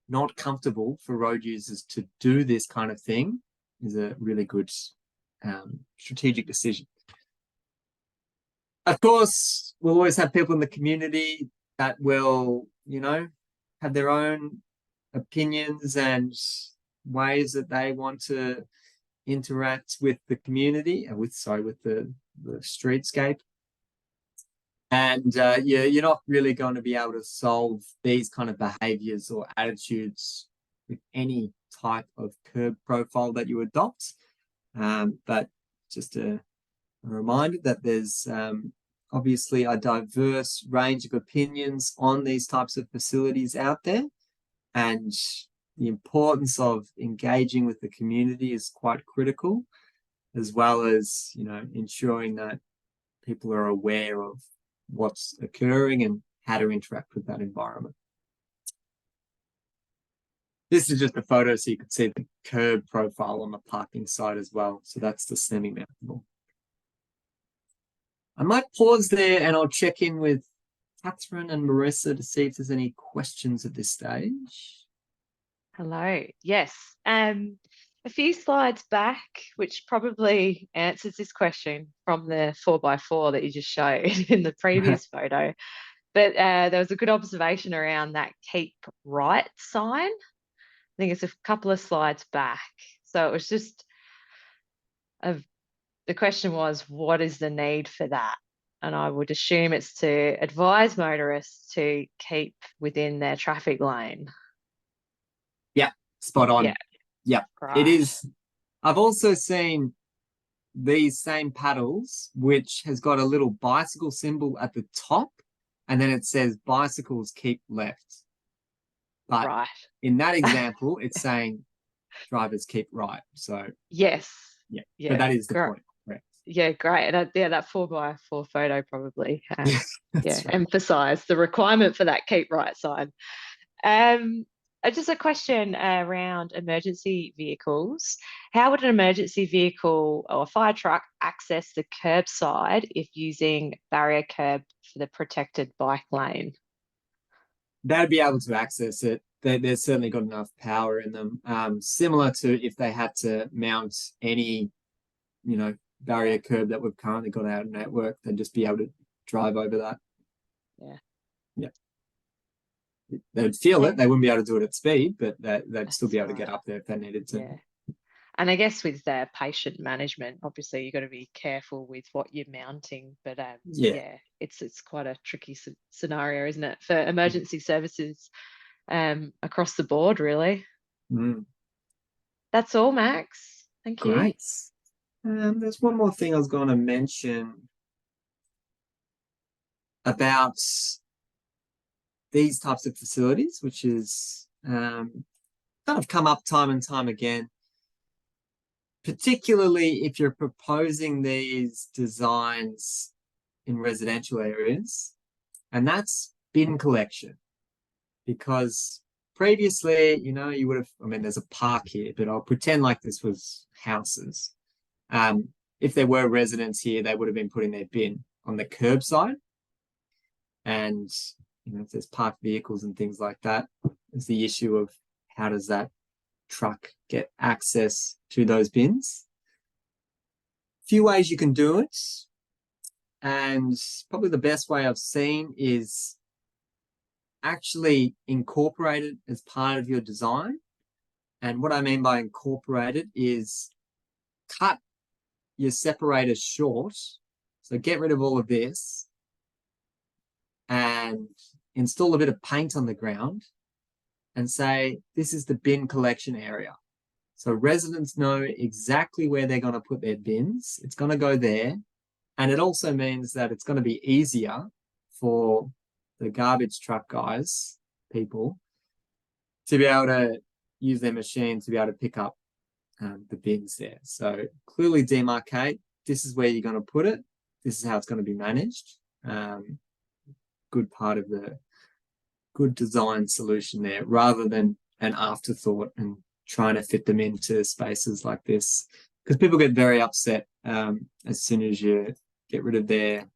not comfortable for road users to do this kind of thing is a really good strategic decision. Of course, we'll always have people in the community that will, you know, have their own opinions and ways that they want to interact with the community and with the streetscape. And you're not really going to be able to solve these kind of behaviors or attitudes with any type of curb profile that you adopt. But just a reminder that there's obviously a diverse range of opinions on these types of facilities out there. And the importance of engaging with the community is quite critical, as well as, you know, ensuring that people are aware of what's occurring and how to interact with that environment. This is just a photo so you can see the curb profile on the parking side as well. So that's the semi-mountable. I might pause there and I'll check in with Catherine and Marissa to see if there's any questions at this stage. Hello. Yes. A few slides back, which probably answers this question from the 4x4 that you just showed in the previous photo. But there was a good observation around that keep right sign. I think it's a couple of slides back. So it was just, the question was, what is the need for that? And I would assume it's to advise motorists to keep within their traffic lane. Yeah, spot on. Yeah. Yeah, Right. it is. I've also seen these same paddles, which has got a little bicycle symbol at the top, and then it says bicycles keep left. But Right. in that example, it's saying drivers keep right. So Yes. yeah, Yeah. but that is the Great. point. Correct. Yeah, great. And yeah, that 4x4 photo probably That's right. emphasised the requirement for that keep right sign. Just a question around emergency vehicles. How would an emergency vehicle or a fire truck access the curbside if using barrier curb for the protected bike lane? They'd be able to access it. They've certainly got enough power in them. Similar to if they had to mount any, you know, barrier curb that we've currently got out of network, they'd just be able to drive over that. Yeah. Yeah. They'd feel it. They wouldn't be able to do it at speed, but they'd still be able to get up there if they needed to. Yeah. And I guess with patient management, obviously you've got to be careful with what you're mounting. But yeah, it's quite a tricky scenario, isn't it, for emergency services across the board, really. Mm. That's all, Max. Thank you. Great. There's one more thing I was going to mention about these types of facilities, which is kind of come up time and time again, particularly if you're proposing these designs in residential areas, and that's bin collection. Because previously, you know, you would have, I mean, there's a park here, but I'll pretend like this was houses. If there were residents here, they would have been putting their bin on the curbside. And, you know, if there's parked vehicles and things like that, there's the issue of how does that truck get access to those bins? A few ways you can do it. And probably the best way I've seen is actually incorporate it as part of your design. And what I mean by incorporate it is cut your separators short. So get rid of all of this and install a bit of paint on the ground and say, this is the bin collection area. So residents know exactly where they're going to put their bins. It's going to go there. And it also means that it's going to be easier for the garbage truck guys, people, to be able to use their machine to be able to pick up the bins there. So clearly demarcate, this is where you're going to put it. This is how it's going to be managed. Good part of the good design solution there, rather than an afterthought and trying to fit them into spaces like this, because people get very upset as soon as you get rid of their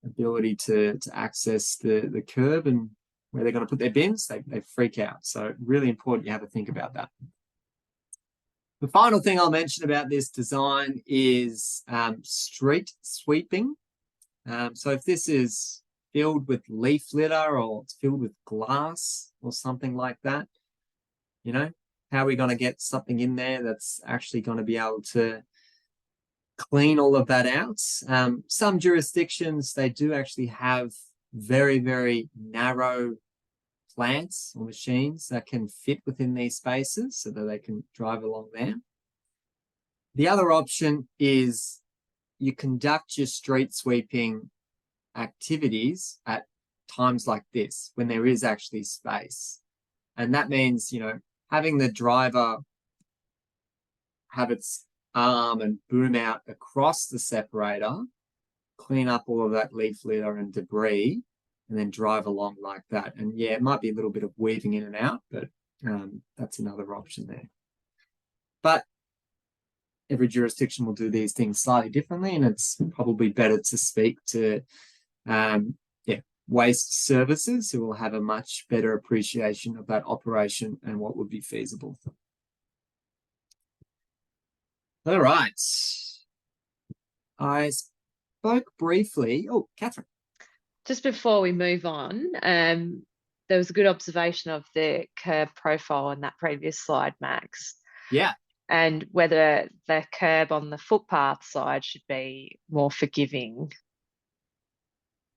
ability to access the curb and where they're going to put their bins. They freak out. So really important you have a think about that. The final thing I'll mention about this design is street sweeping. So if this is filled with leaf litter or it's filled with glass or something like that, you know, how are we going to get something in there that's actually going to be able to clean all of that out? Some jurisdictions, they do actually have very, very narrow plants or machines that can fit within these spaces so that they can drive along there. The other option is you conduct your street sweeping activities at times like this when there is actually space. And that means, you know, having the driver have its arm and boom out across the separator, clean up all of that leaf litter and debris, and then drive along like that. And yeah, it might be a little bit of weaving in and out, but that's another option there. But every jurisdiction will do these things slightly differently, and it's probably better to speak to waste services who will have a much better appreciation of that operation and what would be feasible. All right. I spoke briefly. Oh, Catherine. Just before we move on, there was a good observation of the curb profile on that previous slide, Max. Yeah. And whether the curb on the footpath side should be more forgiving.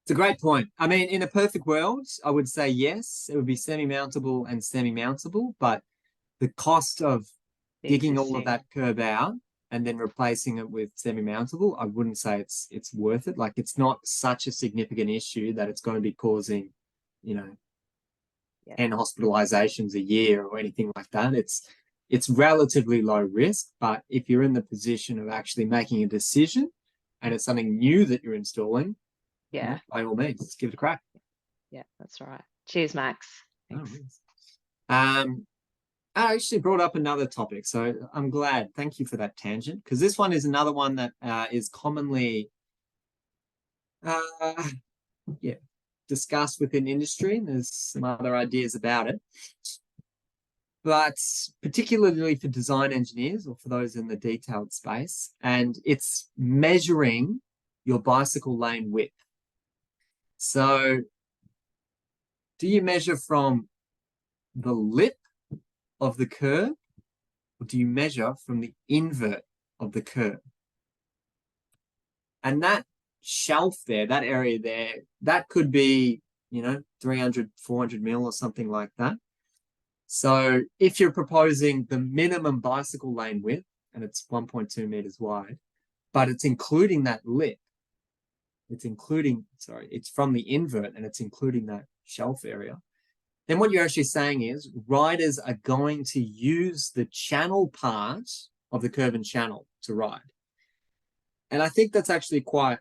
It's a great point. I mean, in a perfect world, I would say yes, it would be semi-mountable and semi-mountable, but the cost of digging all of that curb out and then replacing it with semi-mountable, I wouldn't say it's worth it. Like, it's not such a significant issue that it's going to be causing, you know, 10 hospitalizations a year or anything like that. It's relatively low risk, but if you're in the position of actually making a decision and it's something new that you're installing, yeah, by all means, let's give it a crack. Yeah, that's right. Cheers, Max. Thanks. I actually brought up another topic, so I'm glad. Thank you for that tangent, because this one is another one that is commonly discussed within industry, and there's some other ideas about it. But particularly for design engineers or for those in the detailed space, and it's measuring your bicycle lane width. So do you measure from the lip of the curb, or do you measure from the invert of the curb? And that shelf there, that area there, that could be, you know, 300, 400 mil or something like that. So if you're proposing the minimum bicycle lane width, and it's 1.2 meters wide, but it's including that lip, it's from the invert and it's including that shelf area, then what you're actually saying is riders are going to use the channel part of the curb and channel to ride. And I think that's actually quite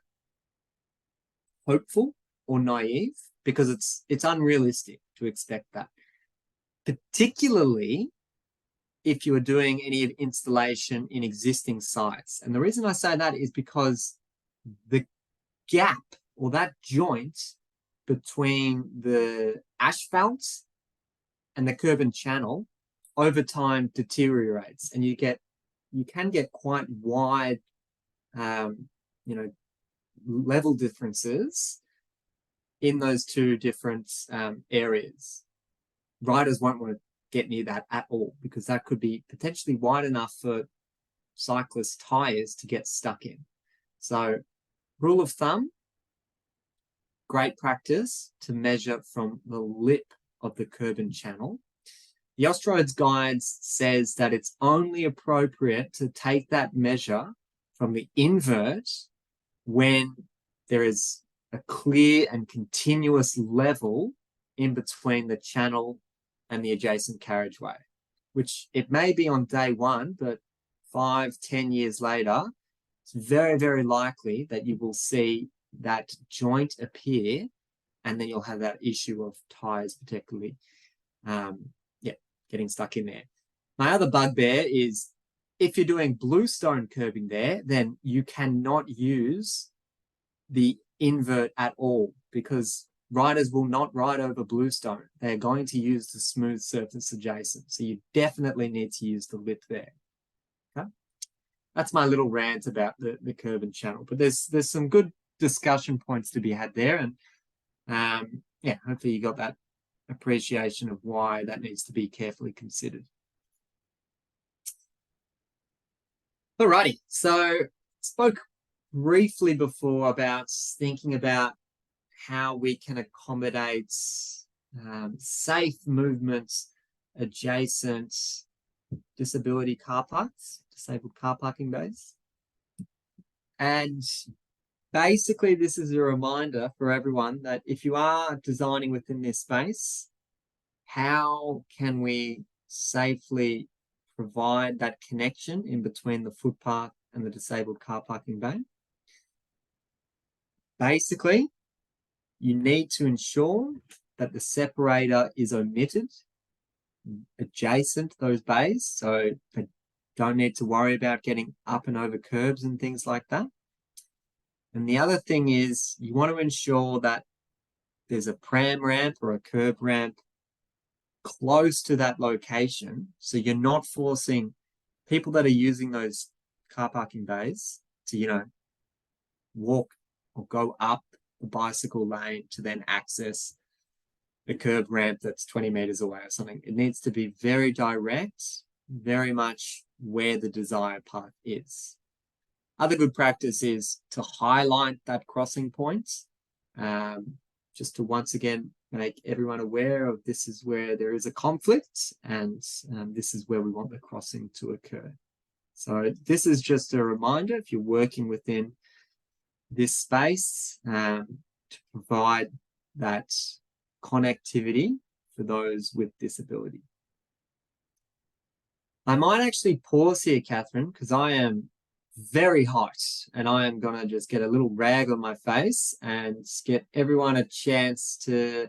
hopeful or naive, because it's unrealistic to expect that, particularly if you are doing any installation in existing sites. And the reason I say that is because the gap or that joint between the asphalt and the curb and channel over time deteriorates, and you can get quite wide level differences in those two different areas. Riders won't want to get near that at all, because that could be potentially wide enough for cyclist tires to get stuck in. So rule of thumb, great practice to measure from the lip of the curb and channel. The Austroads Guides says that it's only appropriate to take that measure from the invert when there is a clear and continuous level in between the channel and the adjacent carriageway, which it may be on day one, but 5-10 years later, it's very, very likely that you will see that joint appear, and then you'll have that issue of tires particularly getting stuck in there. My other bugbear is if you're doing bluestone curbing there, then you cannot use the invert at all, because riders will not ride over bluestone. They're going to use the smooth surface adjacent. So you definitely need to use the lip there. Okay. That's my little rant about the curb and channel, but there's some good discussion points to be had there. And yeah, hopefully you got that appreciation of why that needs to be carefully considered. Alrighty, so spoke briefly before about thinking about how we can accommodate safe movements adjacent disability car parks, disabled car parking bays. And basically, this is a reminder for everyone that if you are designing within this space, how can we safely provide that connection in between the footpath and the disabled car parking bay? Basically, you need to ensure that the separator is omitted adjacent those bays, so they don't need to worry about getting up and over curbs and things like that. And the other thing is you want to ensure that there's a pram ramp or a curb ramp close to that location, so you're not forcing people that are using those car parking bays to, you know, walk or go up the bicycle lane to then access the curb ramp that's 20 meters away or something. It needs to be very direct, very much where the desired path is. Other good practice is to highlight that crossing point, just to once again make everyone aware of this is where there is a conflict, and this is where we want the crossing to occur. So this is just a reminder, if you're working within this space, to provide that connectivity for those with disability. I might actually pause here, Catherine, because I am very hot and I am going to just get a little rag on my face and get everyone a chance to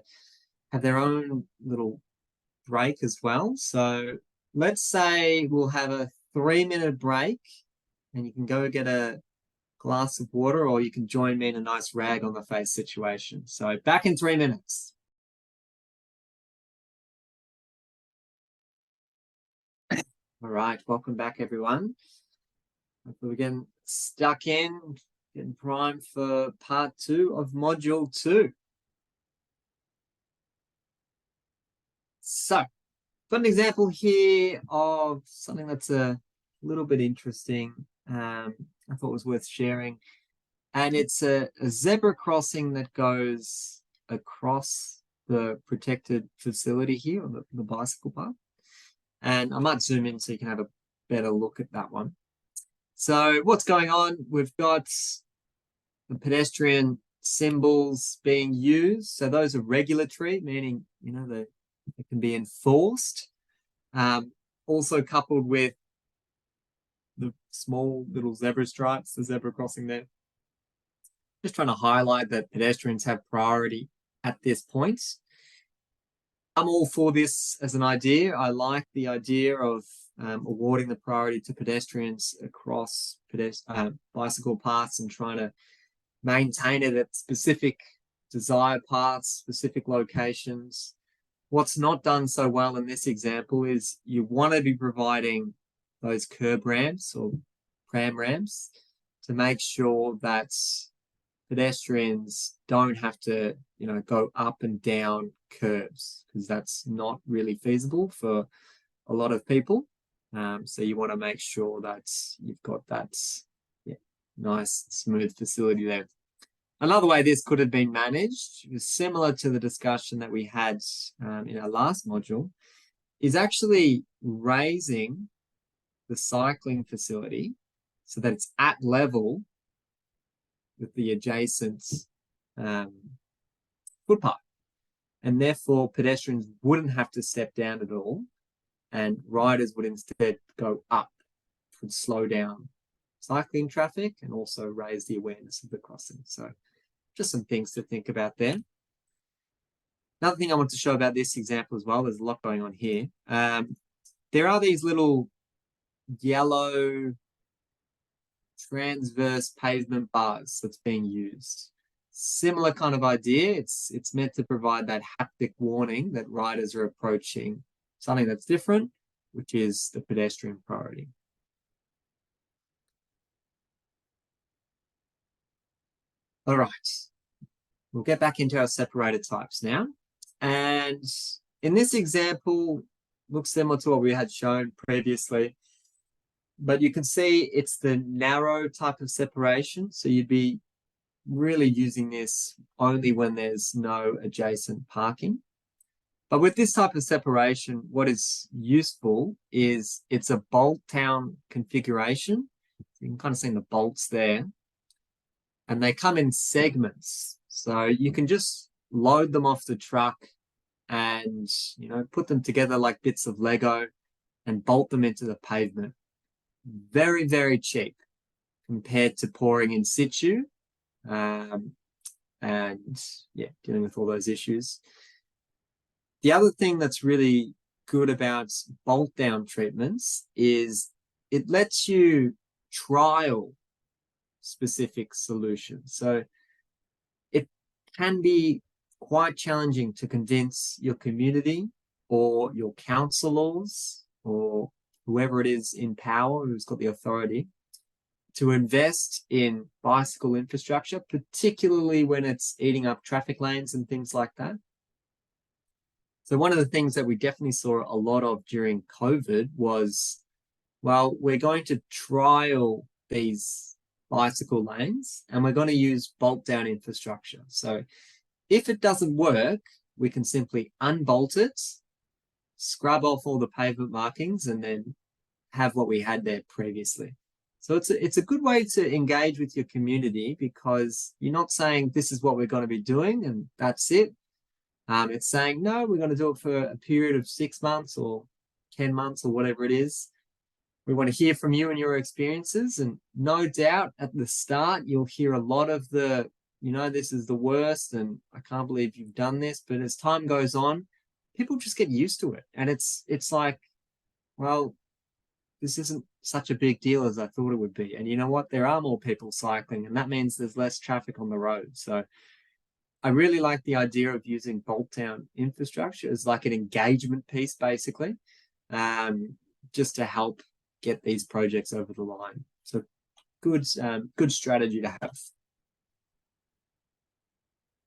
have their own little break as well. So let's say we'll have a 3-minute break and you can go get a glass of water, or you can join me in a nice rag on the face situation. So back in 3 minutes. All right, welcome back, everyone. Hopefully we're getting stuck in, getting primed for part 2 of module 2. So, got an example here of something that's a little bit interesting. I thought was worth sharing. And it's a zebra crossing that goes across the protected facility here on the bicycle path. And I might zoom in so you can have a better look at that one. So what's going on? We've got the pedestrian symbols being used. So those are regulatory, meaning, you know, they can be enforced. Also coupled with the small little zebra stripes, the zebra crossing there. Just trying to highlight that pedestrians have priority at this point. I'm all for this as an idea. I like the idea of awarding the priority to pedestrians across bicycle paths and trying to maintain it at specific desired paths, specific locations. What's not done so well in this example is you want to be providing those curb ramps or pram ramps to make sure that pedestrians don't have to, you know, go up and down curbs, because that's not really feasible for a lot of people. So you want to make sure that you've got that nice smooth facility there. Another way this could have been managed, similar to the discussion that we had in our last module, is actually raising the cycling facility so that it's at level with the adjacent footpath. And therefore, pedestrians wouldn't have to step down at all, and riders would instead go up, which would slow down cycling traffic and also raise the awareness of the crossing. So just some things to think about there. Another thing I want to show about this example as well, there's a lot going on here. There are these little yellow transverse pavement bars that's being used. Similar kind of idea. It's meant to provide that haptic warning that riders are approaching something that's different, which is the pedestrian priority. All right, we'll get back into our separator types now. And in this example, looks similar to what we had shown previously, but you can see it's the narrow type of separation. So you'd be really using this only when there's no adjacent parking. But with this type of separation, what is useful is it's a bolt down configuration. You can kind of see the bolts there, and they come in segments. So you can just load them off the truck and, you know, put them together like bits of Lego and bolt them into the pavement. Very, very cheap compared to pouring in situ. And yeah, dealing with all those issues. The other thing that's really good about bolt down treatments is it lets you trial specific solutions. So it can be quite challenging to convince your community or your councillors or whoever it is in power who's got the authority to invest in bicycle infrastructure, particularly when it's eating up traffic lanes and things like that. So one of the things that we definitely saw a lot of during COVID was, well, we're going to trial these bicycle lanes and we're going to use bolt down infrastructure. So if it doesn't work, we can simply unbolt it, scrub off all the pavement markings, and then have what we had there previously. So it's a good way to engage with your community, because you're not saying this is what we're going to be doing and that's it. It's saying, no, we're going to do it for a period of 6 months or 10 months or whatever it is. We want to hear from you and your experiences. And no doubt at the start, you'll hear a lot of the, you know, this is the worst and I can't believe you've done this. But as time goes on, people just get used to it. And it's like, well, this isn't such a big deal as I thought it would be. And you know what? There are more people cycling, and that means there's less traffic on the road. So I really like the idea of using bolt down infrastructure as like an engagement piece, basically, just to help get these projects over the line. So good strategy to have.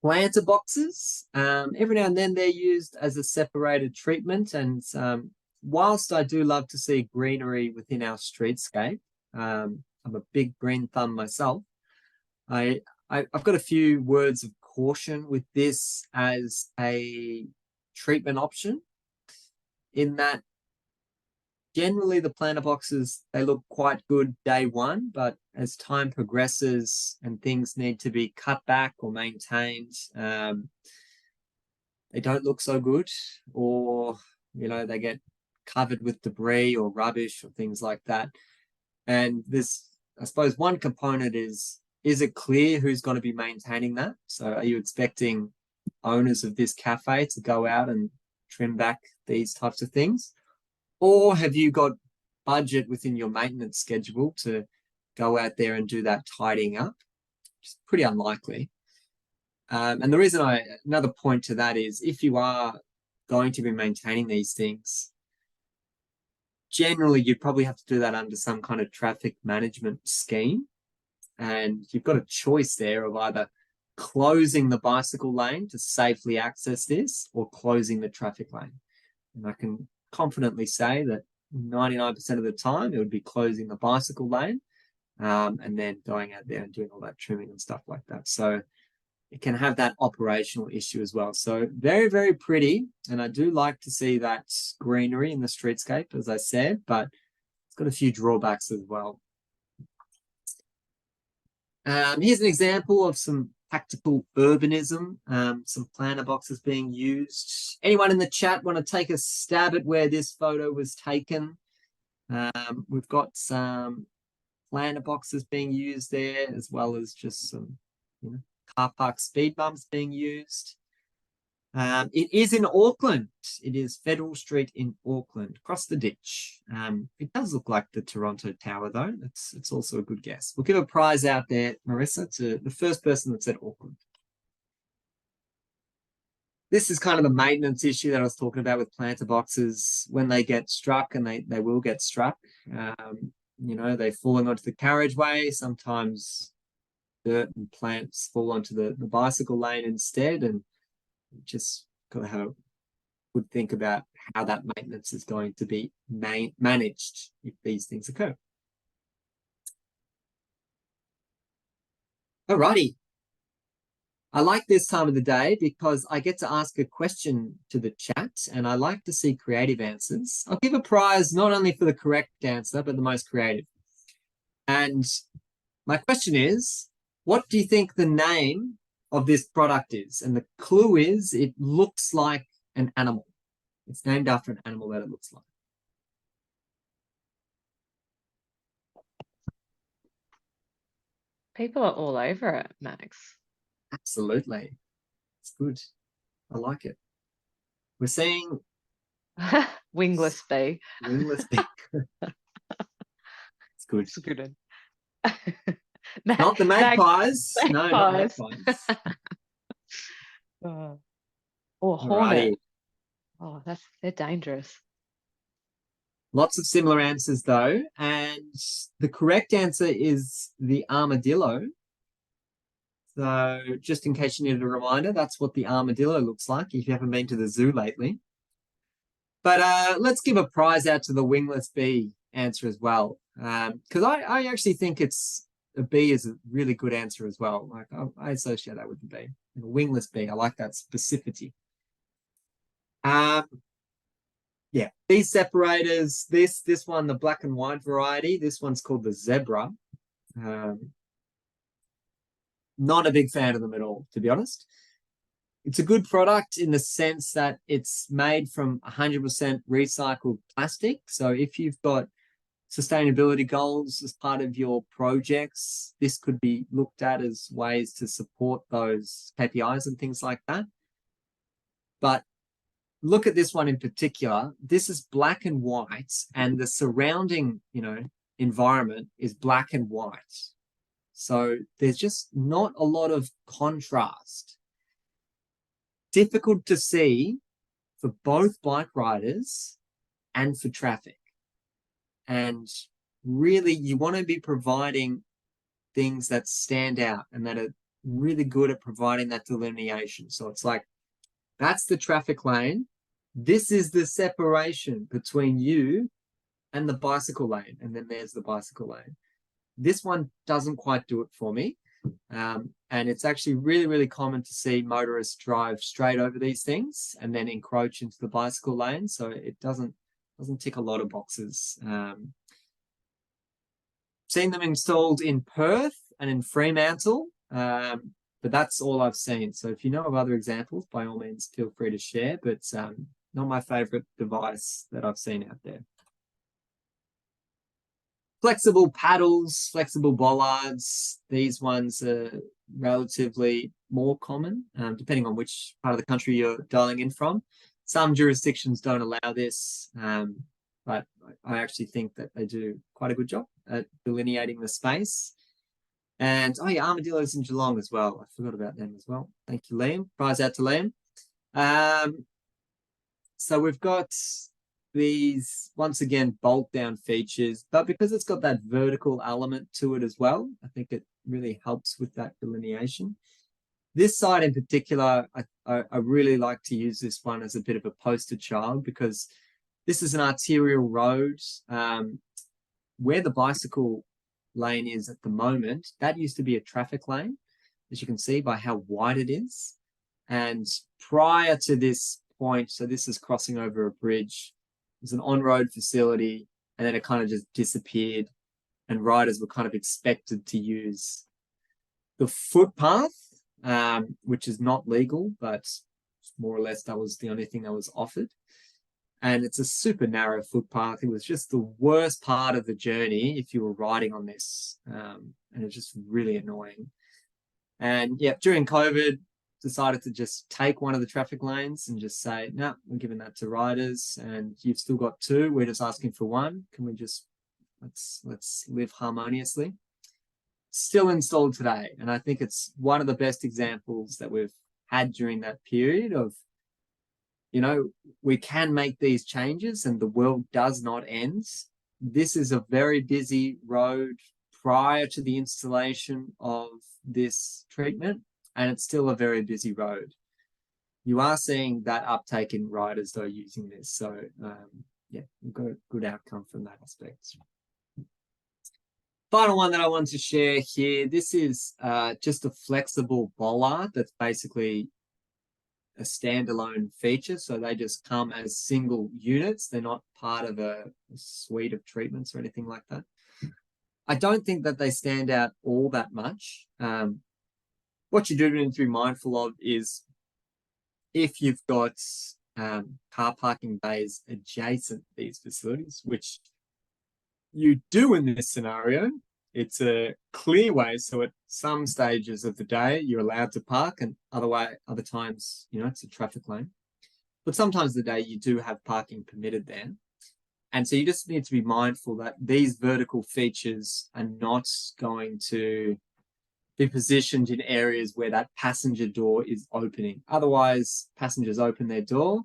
Planter boxes, every now and then they're used as a separated treatment, and whilst I do love to see greenery within our streetscape, I'm a big green thumb myself. I've got a few words of caution with this as a treatment option, in that generally the planter boxes, they look quite good day one, but as time progresses and things need to be cut back or maintained, they don't look so good, or, you know, they get covered with debris or rubbish or things like that. And this, I suppose, one component is it clear who's going to be maintaining that? So are you expecting owners of this cafe to go out and trim back these types of things? Or have you got budget within your maintenance schedule to go out there and do that tidying up? It's pretty unlikely. And the reason another point to that is, if you are going to be maintaining these things, generally you'd probably have to do that under some kind of traffic management scheme. And you've got a choice there of either closing the bicycle lane to safely access this or closing the traffic lane. And I can confidently say that 99% of the time it would be closing the bicycle lane, and then going out there and doing all that trimming and stuff like that. So it can have that operational issue as well. So very, very pretty. And I do like to see that greenery in the streetscape, as I said, but it's got a few drawbacks as well. Here's an example of some tactical urbanism, some planter boxes being used. Anyone in the chat want to take a stab at where this photo was taken? We've got some planter boxes being used there, as well as just some, you know, car park speed bumps being used. It is in Auckland. It is Federal Street in Auckland, across the ditch. It does look like the Toronto Tower, though. It's also a good guess. We'll give a prize out there, Marissa, to the first person that said Auckland. This is kind of the maintenance issue that I was talking about with planter boxes. When they get struck, and they will get struck, you know, they're falling onto the carriageway. Sometimes dirt and plants fall onto the bicycle lane instead, and just got to have a good think about how that maintenance is going to be managed if these things occur. Alrighty. I like this time of the day because I get to ask a question to the chat, and I like to see creative answers. I'll give a prize not only for the correct answer, but the most creative. And my question is, what do you think the name of this product is? And the clue is it looks like an animal. It's named after an animal that it looks like. People are all over it, Max. Absolutely. It's good. I like it. We're seeing Wingless bee. wingless bee. It's good. It's a good one. Not the magpies. No, not magpies. magpies. Or hornet. Alrighty. Oh, they're dangerous. Lots of similar answers though, and the correct answer is the armadillo. So just in case you needed a reminder, that's what the armadillo looks like if you haven't been to the zoo lately. But let's give a prize out to the wingless bee answer as well, because I actually think a bee is a really good answer as well. Like I associate that with the bee. And a wingless bee, I like that specificity. Yeah, these separators, this one, the black and white variety, this one's called the zebra. Not a big fan of them at all, to be honest. It's a good product in the sense that it's made from 100% recycled plastic. So if you've got sustainability goals as part of your projects, this could be looked at as ways to support those KPIs and things like that. But look at this one in particular. This is black and white, and the surrounding, you know, environment is black and white. So there's just not a lot of contrast. Difficult to see for both bike riders and for traffic. And really, you want to be providing things that stand out and that are really good at providing that delineation. So it's like, that's the traffic lane. This is the separation between you and the bicycle lane. And then there's the bicycle lane. This one doesn't quite do it for me. And it's actually really, really common to see motorists drive straight over these things and then encroach into the bicycle lane. So it doesn't tick a lot of boxes. Seen them installed in Perth and in Fremantle, but that's all I've seen. So if you know of other examples, by all means, feel free to share, but not my favorite device that I've seen out there. Flexible paddles, flexible bollards, these ones are relatively more common, depending on which part of the country you're dialing in from. Some jurisdictions don't allow this, but I actually think that they do quite a good job at delineating the space. And, oh yeah, armadillos in Geelong as well. I forgot about them as well. Thank you, Liam. Prize out to Liam. So we've got these, once again, bolt down features, but because it's got that vertical element to it as well, I think it really helps with that delineation. This side in particular, I really like to use this one as a bit of a poster child because this is an arterial road. Where the bicycle lane is at the moment, that used to be a traffic lane, as you can see by how wide it is. And prior to this point, so this is crossing over a bridge, there's an on-road facility, and then it kind of just disappeared, and riders were kind of expected to use the footpath, which is not legal, but more or less that was the only thing that was offered. And it's a super narrow footpath. It was just the worst part of the journey if you were riding on this, and it's just really annoying. And yeah, during COVID, decided to just take one of the traffic lanes and just say, no, we're giving that to riders, and you've still got two. We're just asking for one. Can we just let's live harmoniously? Still installed today, and I think it's one of the best examples that we've had during that period of, you know, we can make these changes and the world does not end. This is a very busy road prior to the installation of this treatment, and it's still a very busy road. You are seeing that uptake in riders though using this. So yeah, we've got a good outcome from that aspect. Final one that I want to share here. This is just a flexible bollard that's basically a standalone feature. So they just come as single units. They're not part of a suite of treatments or anything like that. I don't think that they stand out all that much. What you do need to be mindful of is if you've got car parking bays adjacent to these facilities, which you do in this scenario, it's a clear way. So at some stages of the day, you're allowed to park, and other times, you know, it's a traffic lane. But sometimes the day you do have parking permitted there. And so you just need to be mindful that these vertical features are not going to be positioned in areas where that passenger door is opening. Otherwise, passengers open their door,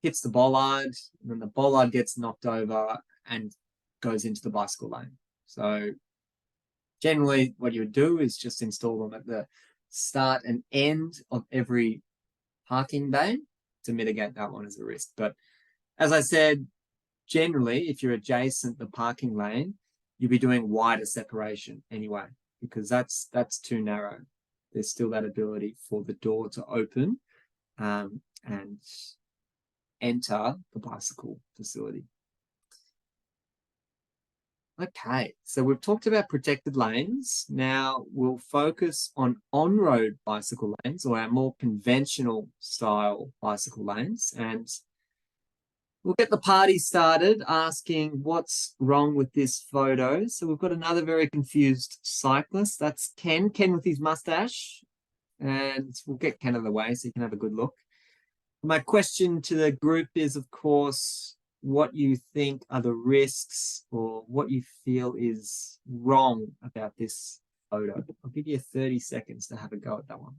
hits the bollard, and then the bollard gets knocked over and goes into the bicycle lane. So generally what you would do is just install them at the start and end of every parking bay to mitigate that one as a risk. But as I said, generally, if you're adjacent the parking lane, you'll be doing wider separation anyway, because that's too narrow. There's still that ability for the door to open and enter the bicycle facility. Okay, so we've talked about protected lanes. Now we'll focus on-road bicycle lanes, or our more conventional style bicycle lanes, and we'll get the party started asking what's wrong with this photo. So we've got another very confused cyclist. That's Ken with his mustache, and we'll get Ken out of the way so you can have a good look. My question to the group is, of course, what you think are the risks or what you feel is wrong about this photo. I'll give you 30 seconds to have a go at that one.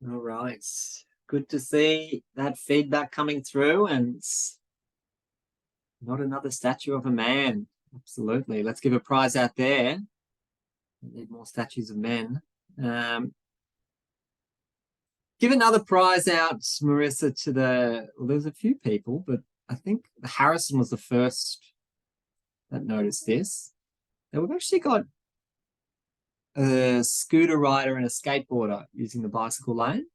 All right, good to see that feedback coming through, and not another statue of a man. Absolutely. Let's give a prize out there. We need more statues of men. Give another prize out, Marissa, to well, there's a few people, but I think Harrison was the first that noticed this. Now we've actually got a scooter rider and a skateboarder using the bicycle lane,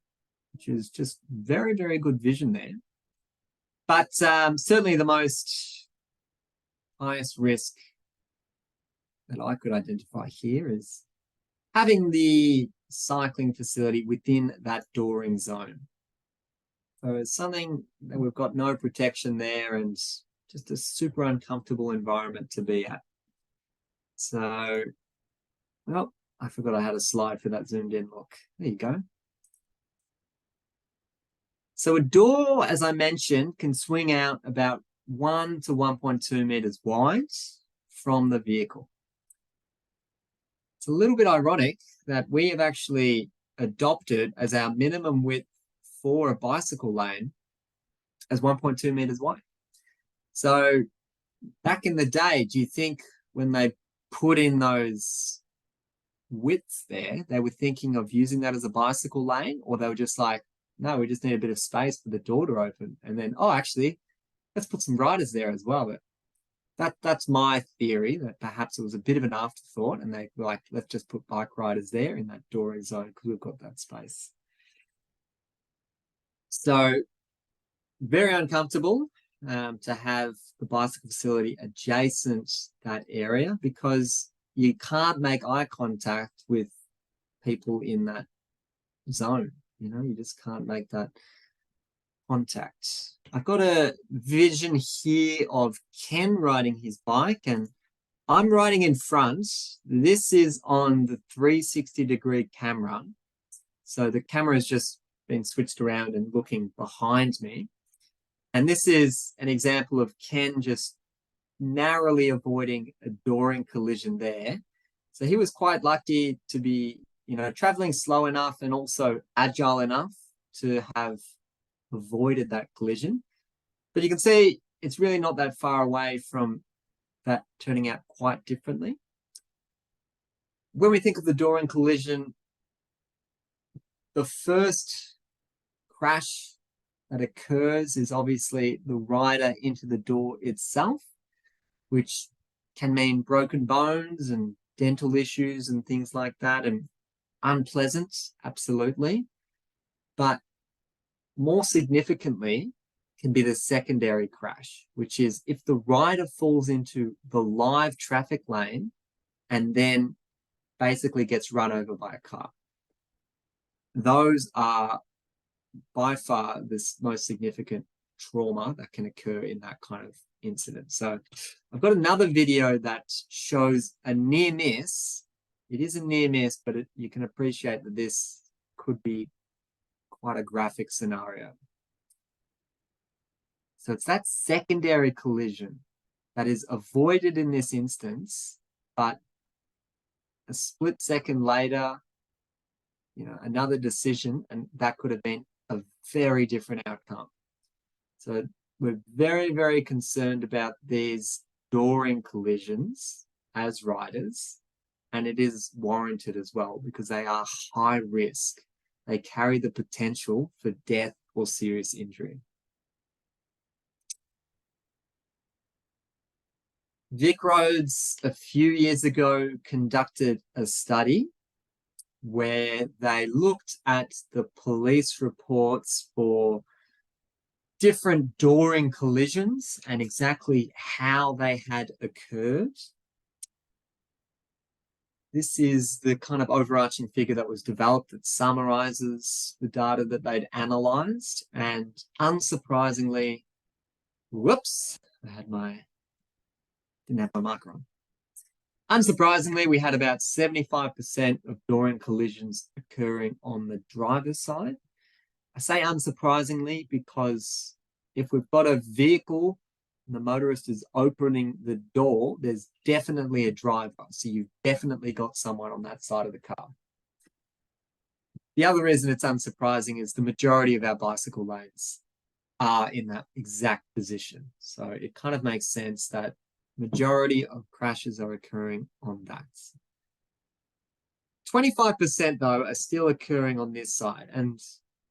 which is just very, very good vision there. But certainly the highest risk that I could identify here is having the cycling facility within that dooring zone. So it's something that we've got no protection there and just a super uncomfortable environment to be at. So, well, I forgot I had a slide for that zoomed in look. There you go. So a door, as I mentioned, can swing out about 1 to 1.2 meters wide from the vehicle. It's a little bit ironic that we have actually adopted as our minimum width for a bicycle lane as 1.2 meters wide. So back in the day, do you think when they put in those widths there, they were thinking of using that as a bicycle lane, or they were just like, no, we just need a bit of space for the door to open, and then, oh, actually, let's put some riders there as well. But That's my theory, that perhaps it was a bit of an afterthought and they were like, let's just put bike riders there in that dooring zone because we've got that space. So very uncomfortable to have the bicycle facility adjacent that area because you can't make eye contact with people in that zone. You know, you just can't make that contact. I've got a vision here of Ken riding his bike and I'm riding in front. This is on the 360-degree camera. So the camera has just been switched around and looking behind me. And this is an example of Ken just narrowly avoiding a dooring collision there. So he was quite lucky to be, you know, traveling slow enough and also agile enough to have avoided that collision. But you can see it's really not that far away from that turning out quite differently. When we think of the dooring collision, the first crash that occurs is obviously the rider into the door itself, which can mean broken bones and dental issues and things like that, and unpleasant, absolutely. But more significantly can be the secondary crash, which is if the rider falls into the live traffic lane and then basically gets run over by a car. Those are by far the most significant trauma that can occur in that kind of incident. So I've got another video that shows a near miss. It is a near miss, but you can appreciate that this could be quite a graphic scenario. So it's that secondary collision that is avoided in this instance, but a split second later, you know, another decision, and that could have been a very different outcome. So we're very, very concerned about these dooring collisions as riders, and it is warranted as well because they are high risk. They carry the potential for death or serious injury. VicRoads a few years ago conducted a study where they looked at the police reports for different dooring collisions and exactly how they had occurred. This is the kind of overarching figure that was developed that summarizes the data that they'd analyzed. And unsurprisingly, whoops, didn't have my marker on. Unsurprisingly, we had about 75% of dooring collisions occurring on the driver's side. I say unsurprisingly because if we've got a vehicle and the motorist is opening the door, there's definitely a driver. So you've definitely got someone on that side of the car. The other reason it's unsurprising is the majority of our bicycle lanes are in that exact position. So it kind of makes sense that majority of crashes are occurring on that. 25% though are still occurring on this side, and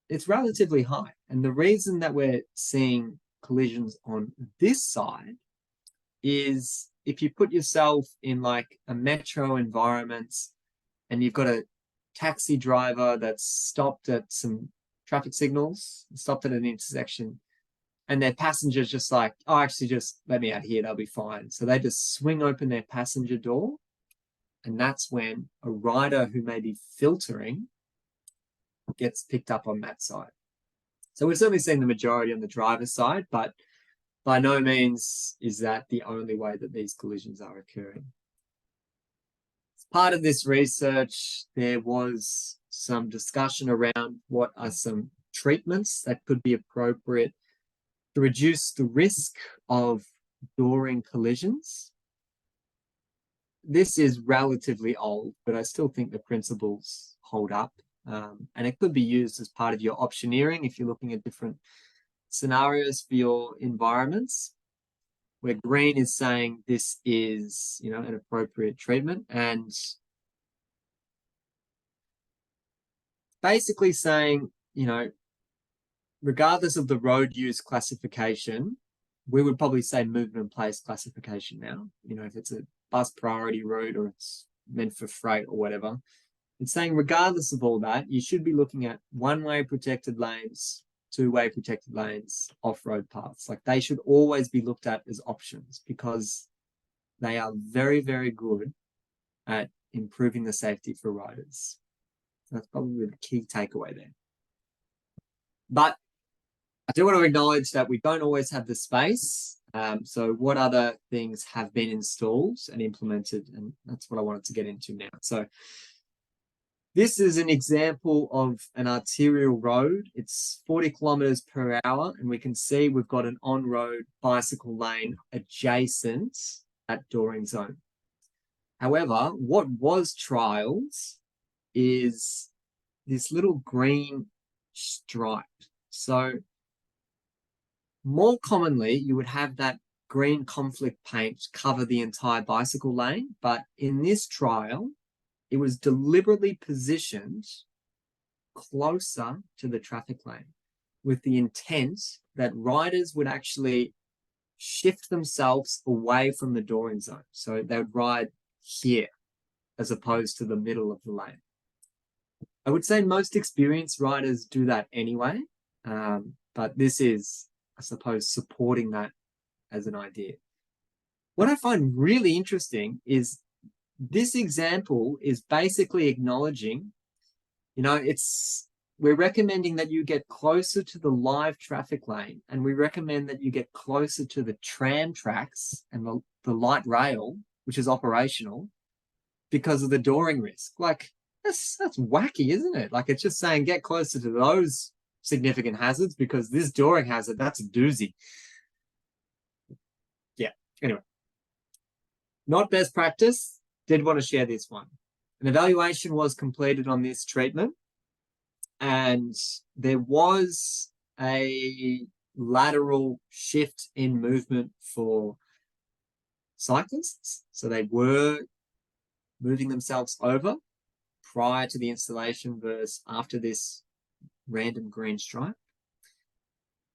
it's relatively high. And the reason that we're seeing collisions on this side is if you put yourself in like a metro environment and you've got a taxi driver that's stopped at some traffic signals, stopped at an intersection, and their passenger's just like, oh, actually just let me out here, they'll be fine. So they just swing open their passenger door, and that's when a rider who may be filtering gets picked up on that side. So we're certainly seeing the majority on the driver's side, but by no means is that the only way that these collisions are occurring. As part of this research, there was some discussion around what are some treatments that could be appropriate to reduce the risk of dooring collisions. This is relatively old, but I still think the principles hold up. And it could be used as part of your optioneering if you're looking at different scenarios for your environments, where green is saying this is, you know, an appropriate treatment, and basically saying, you know, regardless of the road use classification, we would probably say movement in place classification now. You know, if it's a bus priority route or it's meant for freight or whatever. It's saying regardless of all that, you should be looking at one-way protected lanes, two-way protected lanes, off-road paths. Like they should always be looked at as options because they are very, very good at improving the safety for riders. That's probably the key takeaway there. But I do want to acknowledge that we don't always have the space. So what other things have been installed and implemented? And that's what I wanted to get into now. So this is an example of an arterial road. It's 40 kilometers per hour, and we can see we've got an on-road bicycle lane adjacent at Doring Zone. However, what was trialed is this little green stripe. So more commonly, you would have that green conflict paint cover the entire bicycle lane, but in this trial, it was deliberately positioned closer to the traffic lane with the intent that riders would actually shift themselves away from the Doring Zone. So they would ride here as opposed to the middle of the lane. I would say most experienced riders do that anyway, but this is, I suppose, supporting that as an idea. What I find really interesting is this example is basically acknowledging, you know, we're recommending that you get closer to the live traffic lane, and we recommend that you get closer to the tram tracks and the light rail, which is operational, because of the Doring risk. Like, that's wacky, isn't it? Like, it's just saying get closer to those significant hazards because this Doring hazard, that's a doozy. Yeah, anyway. Not best practice. Did want to share this one. An evaluation was completed on this treatment, and there was a lateral shift in movement for cyclists. So they were moving themselves over prior to the installation versus after this random green stripe.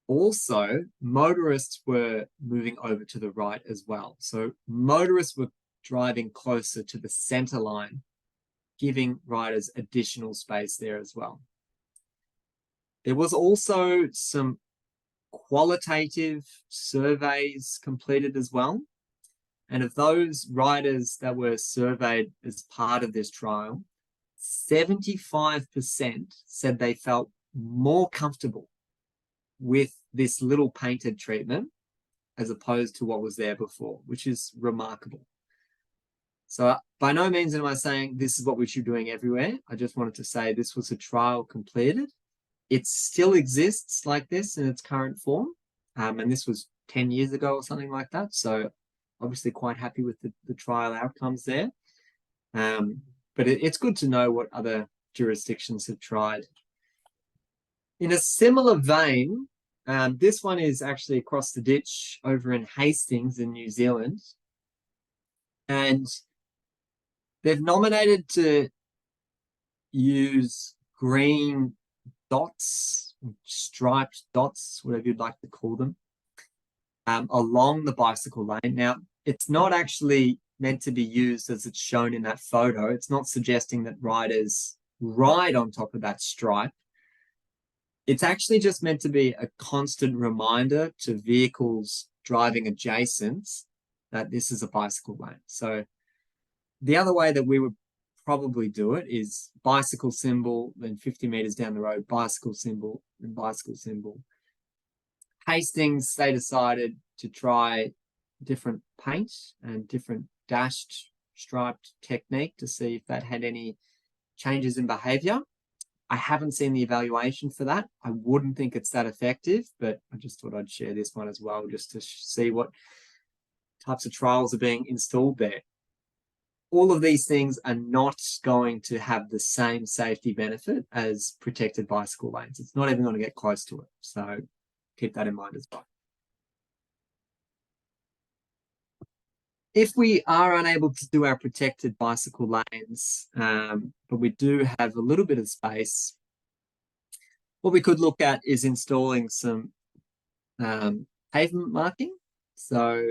Also, motorists were moving over to the right as well. So motorists were driving closer to the center line, giving riders additional space there as well. There was also some qualitative surveys completed as well. And of those riders that were surveyed as part of this trial, 75% said they felt more comfortable with this little painted treatment as opposed to what was there before, which is remarkable. So by no means am I saying this is what we should be doing everywhere. I just wanted to say this was a trial completed. It still exists like this in its current form. And this was 10 years ago or something like that. So obviously quite happy with the trial outcomes there. But it's good to know what other jurisdictions have tried. In a similar vein, this one is actually across the ditch over in Hastings in New Zealand. And they've nominated to use green dots, striped dots, whatever you'd like to call them, along the bicycle lane. Now, it's not actually meant to be used as it's shown in that photo. It's not suggesting that riders ride on top of that stripe. It's actually just meant to be a constant reminder to vehicles driving adjacent that this is a bicycle lane. So the other way that we would probably do it is bicycle symbol, then 50 meters down the road, bicycle symbol, and bicycle symbol. Hastings, they decided to try different paint and different dashed striped technique to see if that had any changes in behavior. I haven't seen the evaluation for that. I wouldn't think it's that effective, but I just thought I'd share this one as well, just to see what types of trials are being installed there. All of these things are not going to have the same safety benefit as protected bicycle lanes. It's not even going to get close to it. So keep that in mind as well. If we are unable to do our protected bicycle lanes, but we do have a little bit of space, what we could look at is installing some pavement marking. So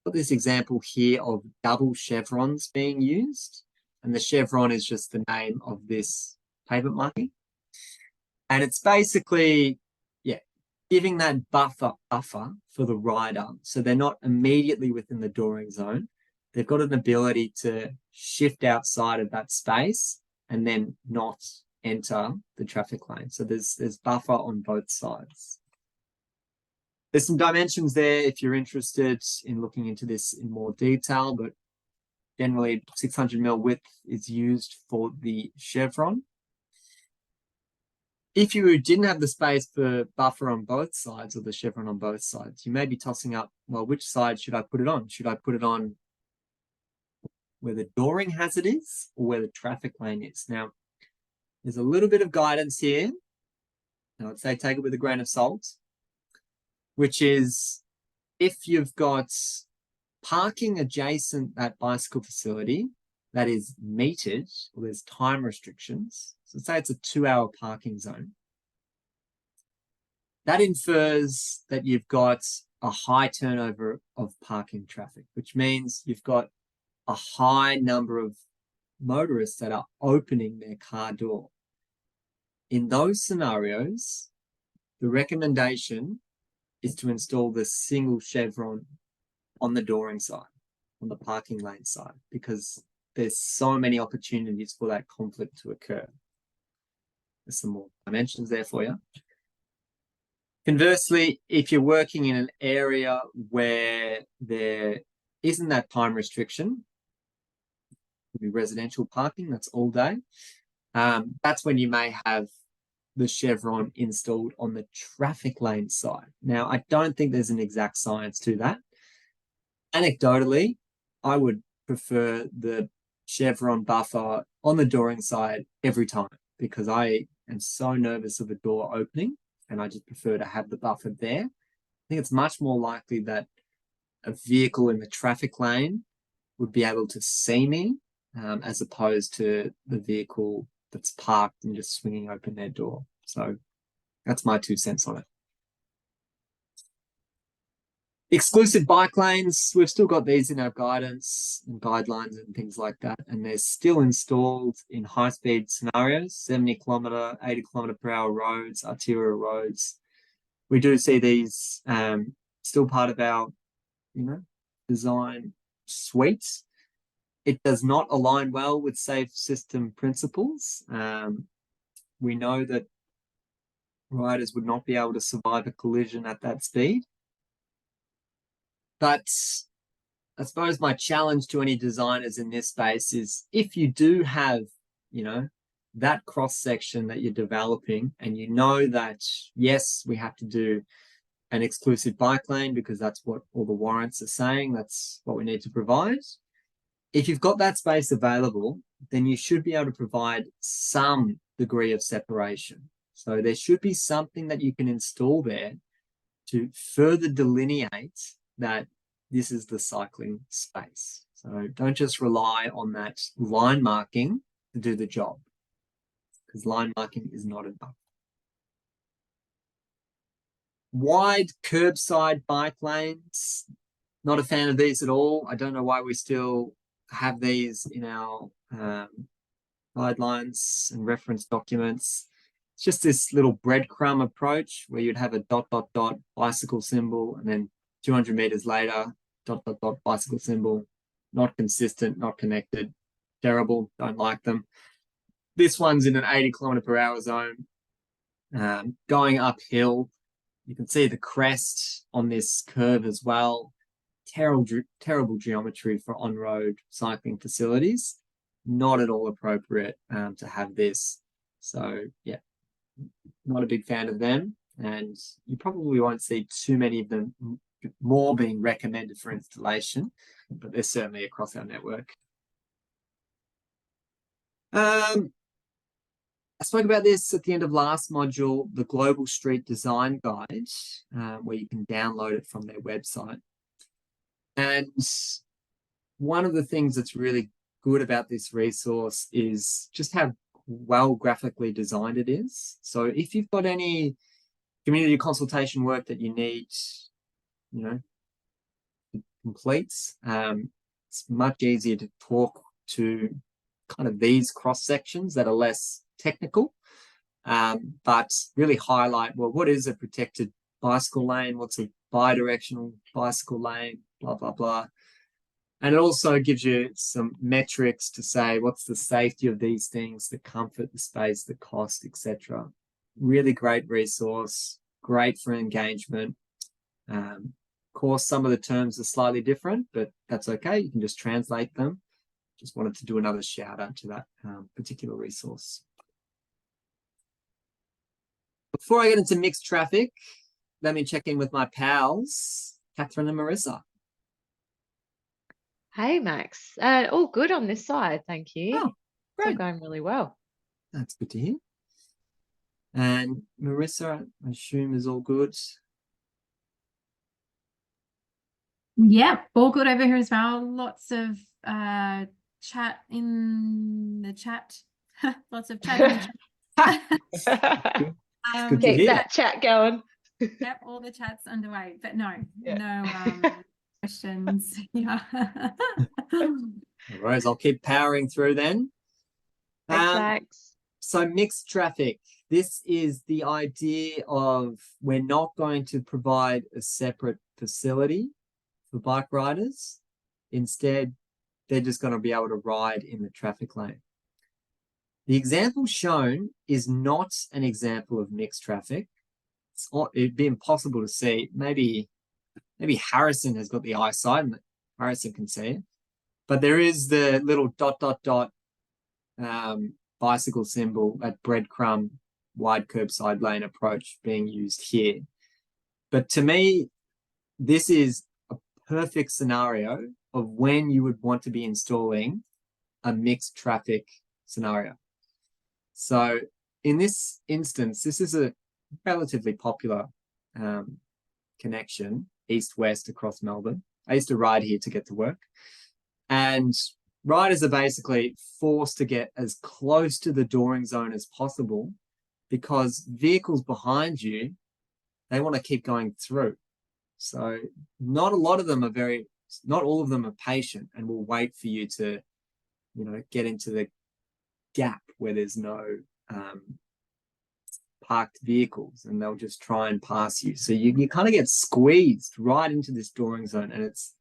got this example here of double chevrons being used, and the chevron is just the name of this pavement marking. And it's basically, yeah, giving that buffer for the rider. So they're not immediately within the dooring zone. They've got an ability to shift outside of that space and then not enter the traffic lane. So there's buffer on both sides. There's some dimensions there if you're interested in looking into this in more detail, but generally 600 mil width is used for the chevron. If you didn't have the space for buffer on both sides, or the chevron on both sides, you may be tossing up, well, which side should I put it on? Should I put it on where the dooring hazard is or where the traffic lane is? Now, there's a little bit of guidance here. Now, I'd say take it with a grain of salt, which is if you've got parking adjacent that bicycle facility that is metered, or there's time restrictions, so say it's a 2-hour parking zone, that infers that you've got a high turnover of parking traffic, which means you've got a high number of motorists that are opening their car door. In those scenarios, the recommendation is to install the single chevron on the dooring side, on the parking lane side, because there's so many opportunities for that conflict to occur. There's some more dimensions there for you. Conversely, if you're working in an area where there isn't that time restriction, it could be residential parking, that's all day, that's when you may have the chevron installed on the traffic lane side. Now, I don't think there's an exact science to that. Anecdotally, I would prefer the chevron buffer on the dooring side every time, because I am so nervous of a door opening and I just prefer to have the buffer there. I think it's much more likely that a vehicle in the traffic lane would be able to see me, as opposed to the vehicle that's parked and just swinging open their door. So that's my 2 cents on it. Exclusive bike lanes, we've still got these in our guidance and guidelines and things like that, and they're still installed in high-speed scenarios, 70 kilometre, 80 kilometre per hour roads, arterial roads. We do see these still part of our, design suite. It does not align well with safe system principles. We know that riders would not be able to survive a collision at that speed. But I suppose my challenge to any designers in this space is, if you do have, that cross section that you're developing, and you know that, yes, we have to do an exclusive bike lane because that's what all the warrants are saying, that's what we need to provide. If you've got that space available, then you should be able to provide some degree of separation. So there should be something that you can install there to further delineate that this is the cycling space. So don't just rely on that line marking to do the job, because line marking is not enough. Wide curbside bike lanes, not a fan of these at all. I don't know why we still have these in our guidelines and reference documents. It's just this little breadcrumb approach where you'd have a ... bicycle symbol, and then 200 meters later, ... bicycle symbol. Not consistent, not connected, terrible, don't like them. This one's in an 80 kilometer per hour zone, going uphill. You can see the crest on this curve as well. Terrible geometry for on-road cycling facilities. Not at all appropriate to have this. So yeah, not a big fan of them, and you probably won't see too many of them more being recommended for installation, but they're certainly across our network. I spoke about this at the end of last module, the Global Street Design Guide, where you can download it from their website. And one of the things that's really good about this resource is just how well graphically designed it is. So if you've got any community consultation work that you need, completes. It's much easier to talk to kind of these cross sections that are less technical, but really highlight, well, what is a protected bicycle lane? What's a bidirectional bicycle lane? Blah, blah, blah. And it also gives you some metrics to say what's the safety of these things, the comfort, the space, the cost, etc. Really great resource, great for engagement. Of course, some of the terms are slightly different, but that's okay. You can just translate them. Just wanted to do another shout out to that particular resource. Before I get into mixed traffic, let me check in with my pals, Catherine and Marissa. Hey, Max. All good on this side, thank you. Oh, It's all great. going really well. That's good to hear. And Marissa, I assume, is all good. Yep, all good over here as well. Lots of chat in the chat. Lots of chat in the chat. Good to Keep hear. that chat going. Yep, all the chats underway, but no, Yeah. no questions. Yeah. No worries, I'll keep powering through then. Thanks, Max. So mixed traffic. This is the idea of we're not going to provide a separate facility for bike riders. Instead, they're just going to be able to ride in the traffic lane. The example shown is not an example of mixed traffic. It'd be impossible to see. Maybe Harrison has got the eyesight and Harrison can see it. But there is the little ... bicycle symbol, that breadcrumb wide curbside lane approach being used here. But to me, this is a perfect scenario of when you would want to be installing a mixed traffic scenario. So in this instance, this is a relatively popular connection east-west across Melbourne. I used to ride here to get to work, and riders are basically forced to get as close to the dooring zone as possible because vehicles behind you, they want to keep going through. So not all of them are patient and will wait for you to, get into the gap where there's no parked vehicles, and they'll just try and pass you. So you kind of get squeezed right into this dooring zone, and it's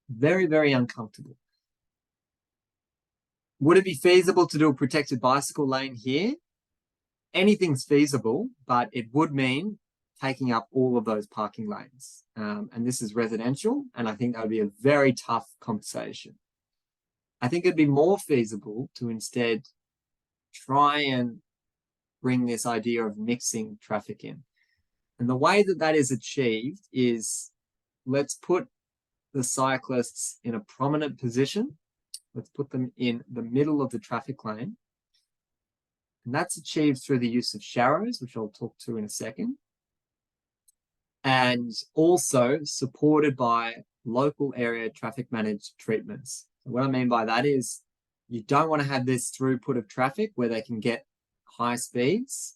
very, very uncomfortable. Would it be feasible to do a protected bicycle lane here? Anything's feasible, but it would mean taking up all of those parking lanes. And this is residential, and I think that would be a very tough conversation. I think it'd be more feasible to instead try and bring this idea of mixing traffic in. And the way that that is achieved is, let's put the cyclists in a prominent position. Let's put them in the middle of the traffic lane. And that's achieved through the use of sharrows, which I'll talk to in a second. And also supported by local area traffic managed treatments. So what I mean by that is, you don't want to have this throughput of traffic where they can get high speeds.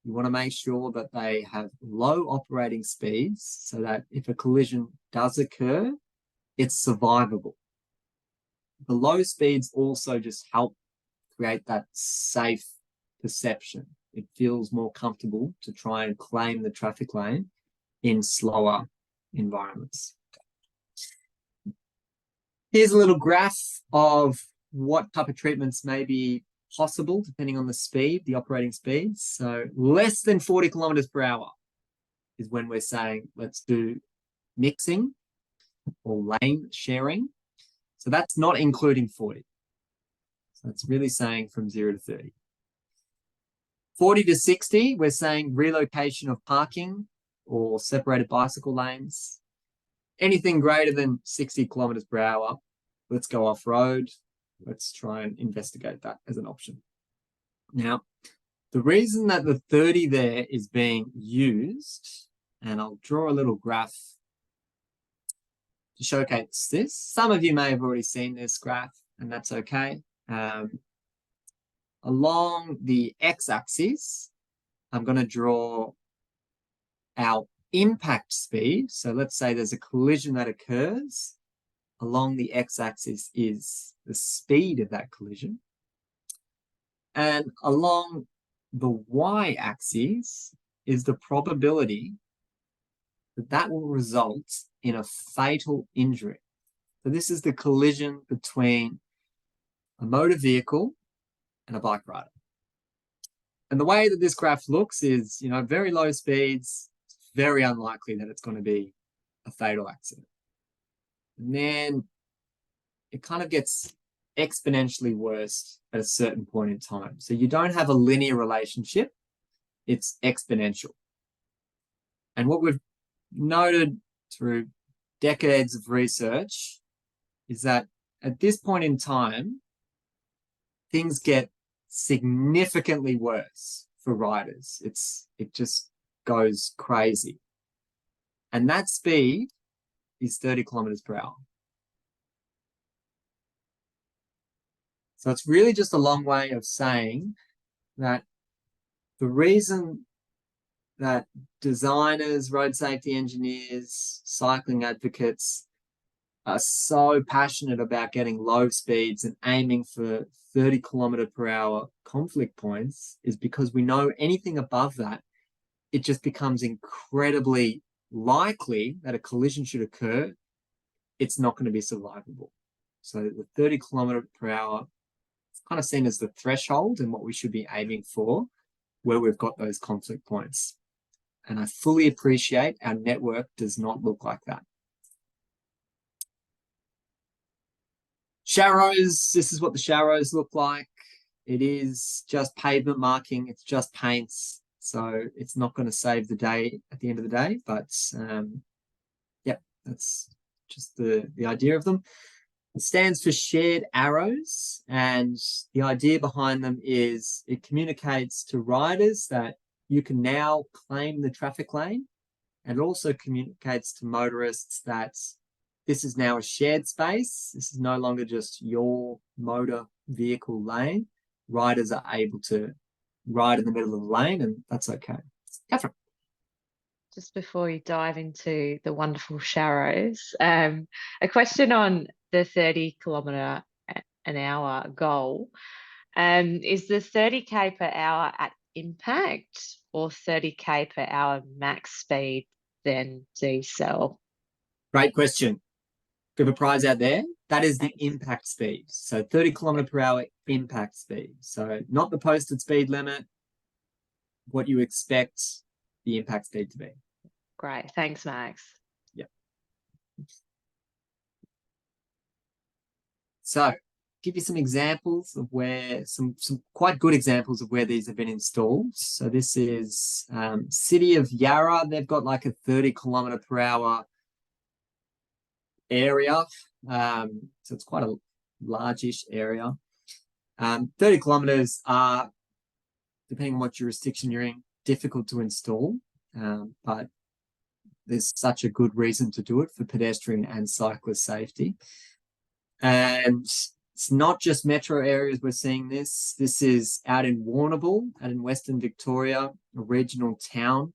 You want to make sure that they have low operating speeds so that if a collision does occur, it's survivable. The low speeds also just help create that safe perception. It feels more comfortable to try and claim the traffic lane in slower environments. Here's a little graph of what type of treatments may be possible depending on the speed, the operating speed. So less than 40 kilometers per hour is when we're saying let's do mixing or lane sharing. So that's not including 40. So it's really saying from 0 to 30. 40 to 60, we're saying relocation of parking or separated bicycle lanes. Anything greater than 60 kilometers per hour, let's go off-road. Let's try and investigate that as an option. Now, the reason that the 30 there is being used, and I'll draw a little graph to showcase this. Some of you may have already seen this graph, and that's okay. Along the x-axis, I'm going to draw our impact speed. So let's say there's a collision that occurs, along the x-axis is the speed of that collision. And along the y-axis is the probability that that will result in a fatal injury. So this is the collision between a motor vehicle and a bike rider. And the way that this graph looks is, you know, very low speeds, it's very unlikely that it's going to be a fatal accident. And then it kind of gets exponentially worse at a certain point in time. So you don't have a linear relationship, it's exponential. And what we've noted through decades of research is that at this point in time, things get significantly worse for riders. It just goes crazy. And that speed is 30 kilometers per hour. So it's really just a long way of saying that the reason that designers, road safety engineers, cycling advocates are so passionate about getting low speeds and aiming for 30 kilometer per hour conflict points is because we know anything above that, it just becomes incredibly likely that a collision should occur. It's not going to be survivable. So the 30 kilometer per hour is kind of seen as the threshold and what we should be aiming for where we've got those conflict points. And I fully appreciate our network does not look like that. Sharrows, this is what the sharrows look like. It is just pavement marking, it's just paints. So it's not going to save the day at the end of the day, but yep, that's just the idea of them. It stands for shared arrows, and the idea behind them is it communicates to riders that you can now claim the traffic lane, and it also communicates to motorists that this is now a shared space. This is no longer just your motor vehicle lane. Riders are able to ride in the middle of the lane, and that's okay. Catherine. Just before you dive into the wonderful sharrows, a question on the 30 kilometre an hour goal. Is the 30k per hour at impact or 30k per hour max speed then decel? Great question. Give a prize out there. That is the impact speed. So 30 kilometre per hour impact speed. So not the posted speed limit, what you expect the impact speed to be. Great. Thanks, Max. Yep. So give you some examples of where, some quite good examples of where these have been installed. So this is City of Yarra. They've got like a 30 kilometre per hour area. So it's quite a largish area. 30 kilometers are, depending on what jurisdiction you're in, difficult to install, but there's such a good reason to do it for pedestrian and cyclist safety. And it's not just metro areas we're seeing this. This is out in Warrnambool and in Western Victoria, a regional town.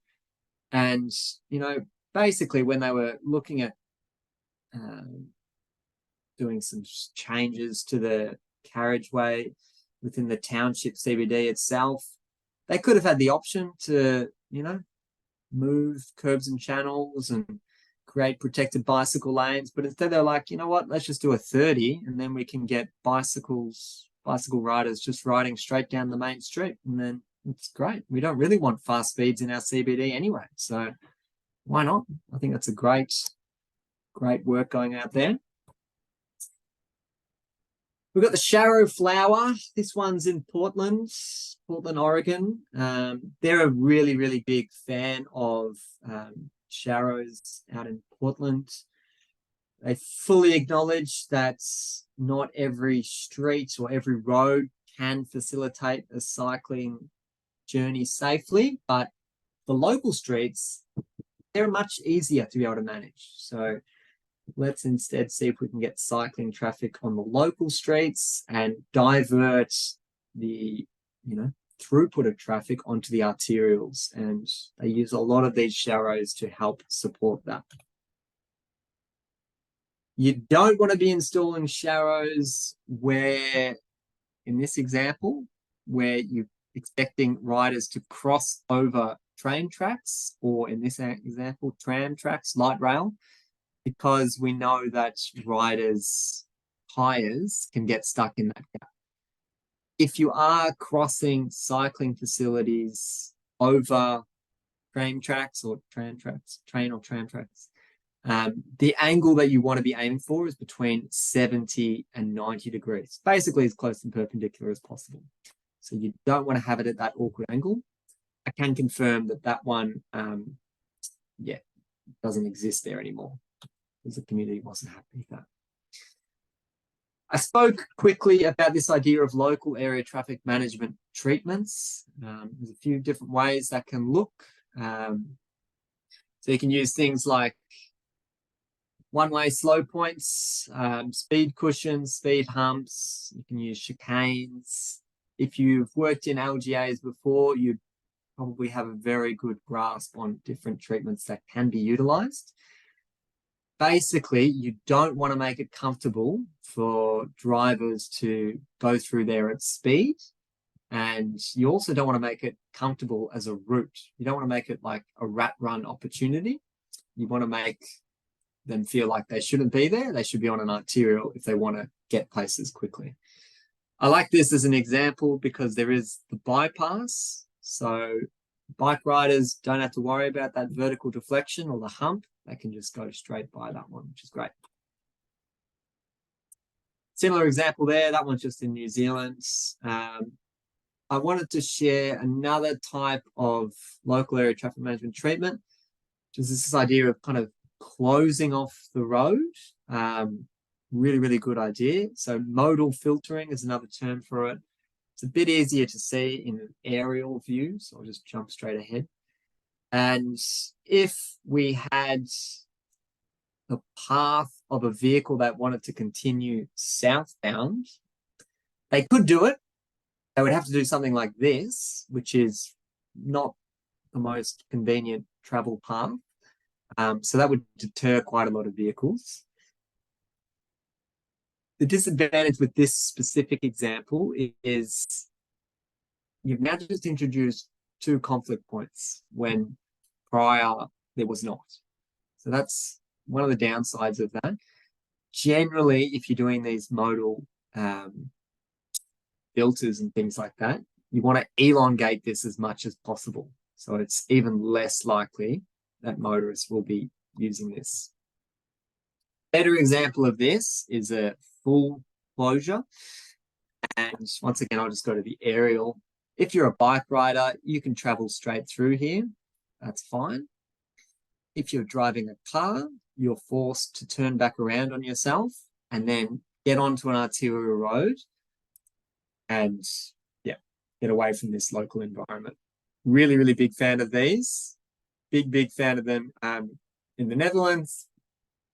And, you know, basically when they were looking at doing some changes to the carriageway within the township CBD itself, they could have had the option to, you know, move curbs and channels and create protected bicycle lanes, but instead they're like, you know what, let's just do a 30 and then we can get bicycle riders just riding straight down the main street, and then it's great. We don't really want fast speeds in our CBD anyway, so why not? I think that's a great work going out there. We've got the Sharrow Flower. This one's in Portland, Oregon. They're a really, really big fan of Sharrows out in Portland. They fully acknowledge that not every street or every road can facilitate a cycling journey safely, but the local streets, they're much easier to be able to manage. So let's instead see if we can get cycling traffic on the local streets and divert the, you know, throughput of traffic onto the arterials. And they use a lot of these sharrows to help support that. You don't want to be installing sharrows where, in this example, where you're expecting riders to cross over train tracks, or in this example, tram tracks, light rail, because we know that riders' tires can get stuck in that gap. If you are crossing cycling facilities over train tracks or tram tracks, train or tram tracks, the angle that you want to be aiming for is between 70 and 90 degrees, basically as close and perpendicular as possible. So you don't want to have it at that awkward angle. I can confirm that that one, yeah, doesn't exist there anymore because the community wasn't happy with that. I spoke quickly about this idea of local area traffic management treatments. There's a few different ways that can look. So you can use things like one-way slow points, speed cushions, speed humps. You can use chicanes. If you've worked in LGAs before, you probably have a very good grasp on different treatments that can be utilized. Basically, you don't want to make it comfortable for drivers to go through there at speed. And you also don't want to make it comfortable as a route. You don't want to make it like a rat run opportunity. You want to make them feel like they shouldn't be there. They should be on an arterial if they want to get places quickly. I like this as an example because there is the bypass. So bike riders don't have to worry about that vertical deflection or the hump. They can just go straight by that one, which is great. Similar example there. That one's just in New Zealand. I wanted to share another type of local area traffic management treatment, which is this idea of kind of closing off the road. Really, really good idea. So modal filtering is another term for it. It's a bit easier to see in an aerial view, so I'll just jump straight ahead. And if we had the path of a vehicle that wanted to continue southbound, they could do it. They would have to do something like this, which is not the most convenient travel path. So that would deter quite a lot of vehicles. The disadvantage with this specific example is you've now just introduced two conflict points when prior there was not. So that's one of the downsides of that. Generally, if you're doing these modal filters and things like that, you want to elongate this as much as possible. So it's even less likely that motorists will be using this. Better example of this is a full closure. And once again, I'll just go to the aerial. If you're a bike rider, you can travel straight through here. That's fine. If you're driving a car, you're forced to turn back around on yourself and then get onto an arterial road and get away from this local environment. Really, really big fan of these. Big fan of them in the Netherlands.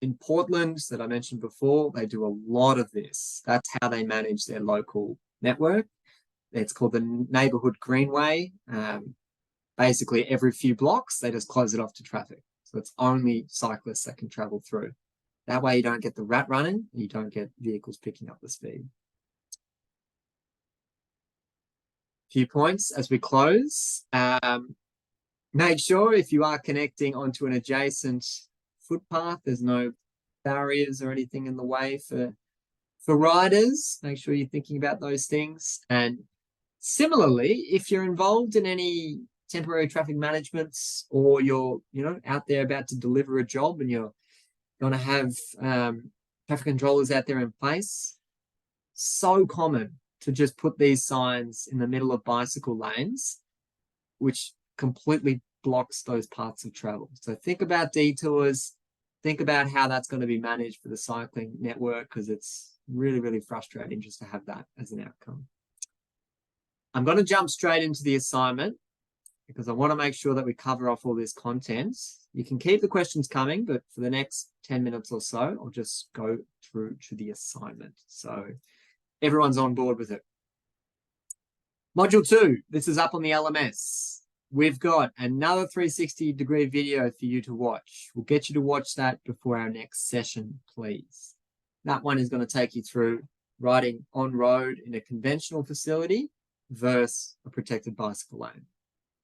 In Portland, that I mentioned before, they do a lot of this. That's how they manage their local network. It's called the Neighborhood Greenway. Basically, every few blocks, they just close it off to traffic. So it's only cyclists that can travel through. That way you don't get the rat running, and you don't get vehicles picking up the speed. Few points as we close. Make sure if you are connecting onto an adjacent footpath, there's no barriers or anything in the way for riders. Make sure you're thinking about those things. And similarly, if you're involved in any temporary traffic management, or you're out there about to deliver a job and you're going to have traffic controllers out there in place, so common to just put these signs in the middle of bicycle lanes, which completely blocks those parts of travel. So think about detours, think about how that's going to be managed for the cycling network, because it's really, really frustrating just to have that as an outcome. I'm going to jump straight into the assignment because I want to make sure that we cover off all this content. You can keep the questions coming, but for the next 10 minutes or so, I'll just go through to the assignment. So everyone's on board with it. Module 2, this is up on the LMS. we've got another 360-degree video for you to watch. We'll get you to watch that before our next session, please. That one is going to take you through riding on road in a conventional facility versus a protected bicycle lane.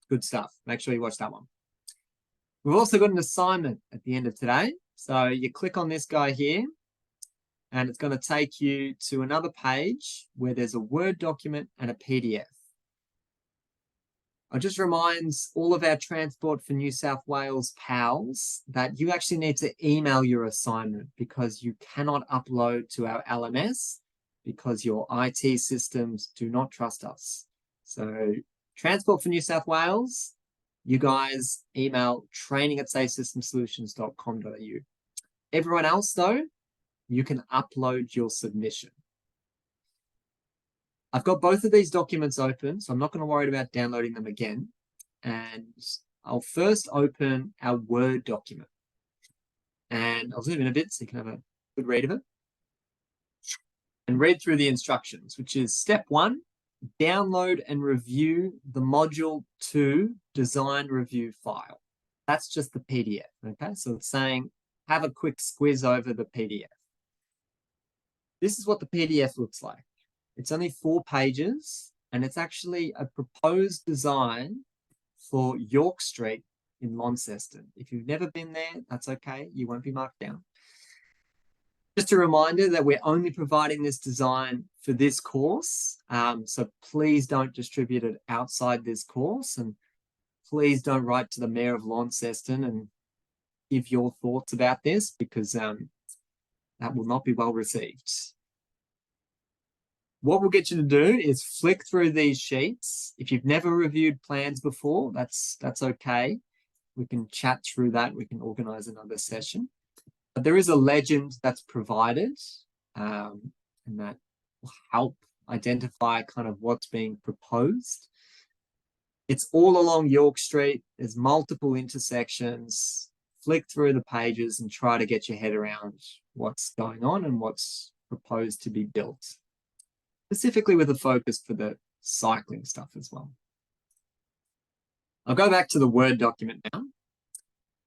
Good stuff. Make sure you watch that one. We've also got an assignment at the end of today. So you click on this guy here, and it's going to take you to another page where there's a Word document and a PDF. I'll just remind all of our Transport for New South Wales pals that you actually need to email your assignment because you cannot upload to our LMS because your IT systems do not trust us. So Transport for New South Wales, you guys email training@safesystemsolutions.com.au. Everyone else though, you can upload your submission. I've got both of these documents open, so I'm not going to worry about downloading them again. And I'll first open our Word document. And I'll zoom in a bit so you can have a good read of it. And read through the instructions, which is step 1, download and review the Module 2 design review file. That's just the PDF, okay? So it's saying, have a quick squiz over the PDF. This is what the PDF looks like. It's only 4 pages, and it's actually a proposed design for York Street in Launceston. If you've never been there, that's okay. You won't be marked down. Just a reminder that we're only providing this design for this course. So please don't distribute it outside this course, and please don't write to the Mayor of Launceston and give your thoughts about this because that will not be well received. What we'll get you to do is flick through these sheets. If you've never reviewed plans before, that's okay. We can chat through that. We can organize another session. But there is a legend that's provided, and that will help identify kind of what's being proposed. It's all along York Street. There's multiple intersections. Flick through the pages and try to get your head around what's going on and what's proposed to be built. Specifically with a focus for the cycling stuff as well. I'll go back to the Word document now.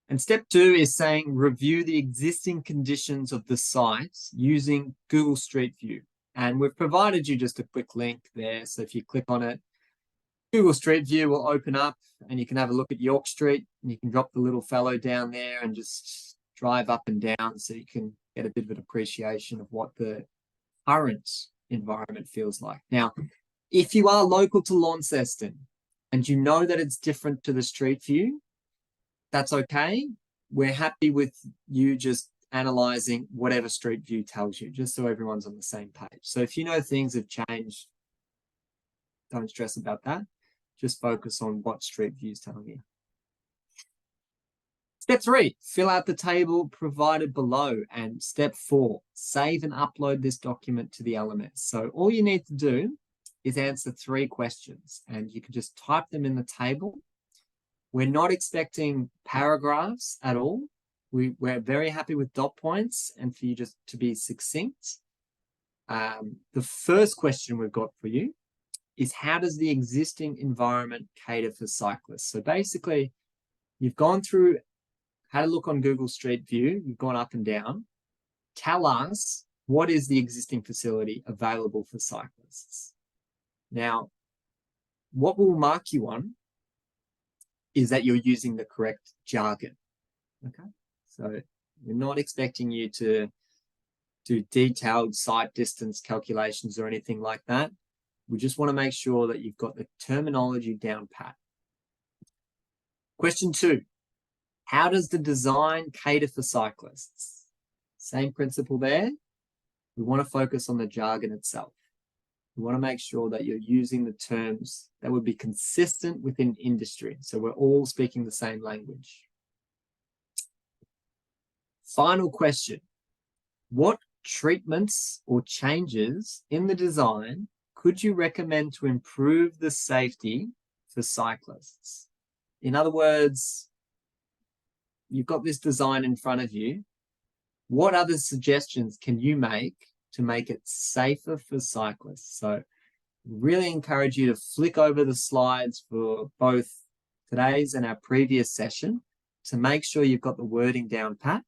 And step 2 is saying review the existing conditions of the site using Google Street View. And we've provided you just a quick link there. So if you click on it, Google Street View will open up and you can have a look at York Street, and you can drop the little fellow down there and just drive up and down so you can get a bit of an appreciation of what the current environment feels like. Now, if you are local to Launceston and you know that it's different to the Street View, that's okay. We're happy with you just analyzing whatever Street View tells you, just so everyone's on the same page. So if you know things have changed, don't stress about that. Just focus on what Street View is telling you. Step 3, fill out the table provided below. And step 4, save and upload this document to the LMS. So all you need to do is answer 3 questions, and you can just type them in the table. We're not expecting paragraphs at all. We're very happy with dot points and for you just to be succinct. The first question we've got for you is, how does the existing environment cater for cyclists? So basically, you've gone through, had a look on Google Street View, you've gone up and down. Tell us, what is the existing facility available for cyclists? Now, what we'll mark you on is that you're using the correct jargon, okay? So we're not expecting you to do detailed site distance calculations or anything like that. We just want to make sure that you've got the terminology down pat. Question 2, how does the design cater for cyclists? Same principle there. We want to focus on the jargon itself. We want to make sure that you're using the terms that would be consistent within industry. So we're all speaking the same language. Final question. What treatments or changes in the design could you recommend to improve the safety for cyclists? In other words, you've got this design in front of you. What other suggestions can you make to make it safer for cyclists? So really encourage you to flick over the slides for both today's and our previous session to make sure you've got the wording down pat,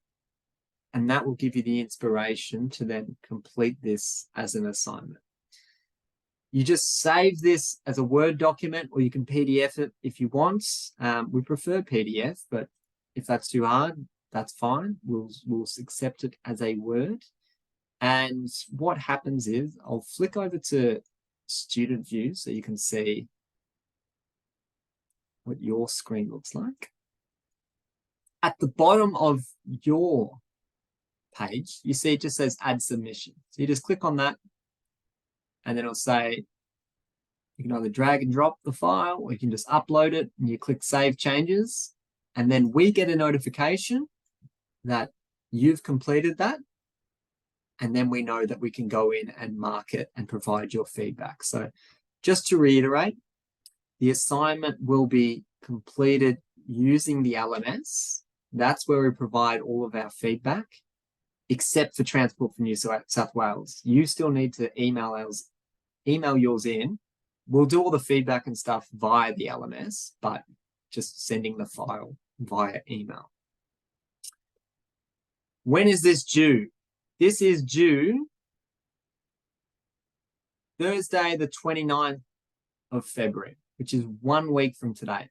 and that will give you the inspiration to then complete this as an assignment. You just save this as a Word document, or you can PDF it if you want. We prefer PDF, but if that's too hard, that's fine. We'll accept it as a Word. And what happens is I'll flick over to student view so you can see what your screen looks like. At the bottom of your page, you see it just says add submission. So you just click on that, and then it'll say you can either drag and drop the file, or you can just upload it, and you click save changes, and then we get a notification that you've completed that, and then we know that we can go in and mark it and provide your feedback. So just to reiterate, the assignment will be completed using the LMS. That's where we provide all of our feedback, except for Transport for New South Wales. You still need to email yours in. We'll do all the feedback and stuff via the LMS, but just sending the file via email. When is this due? This is due Thursday, the 29th of February, which is 1 week from today.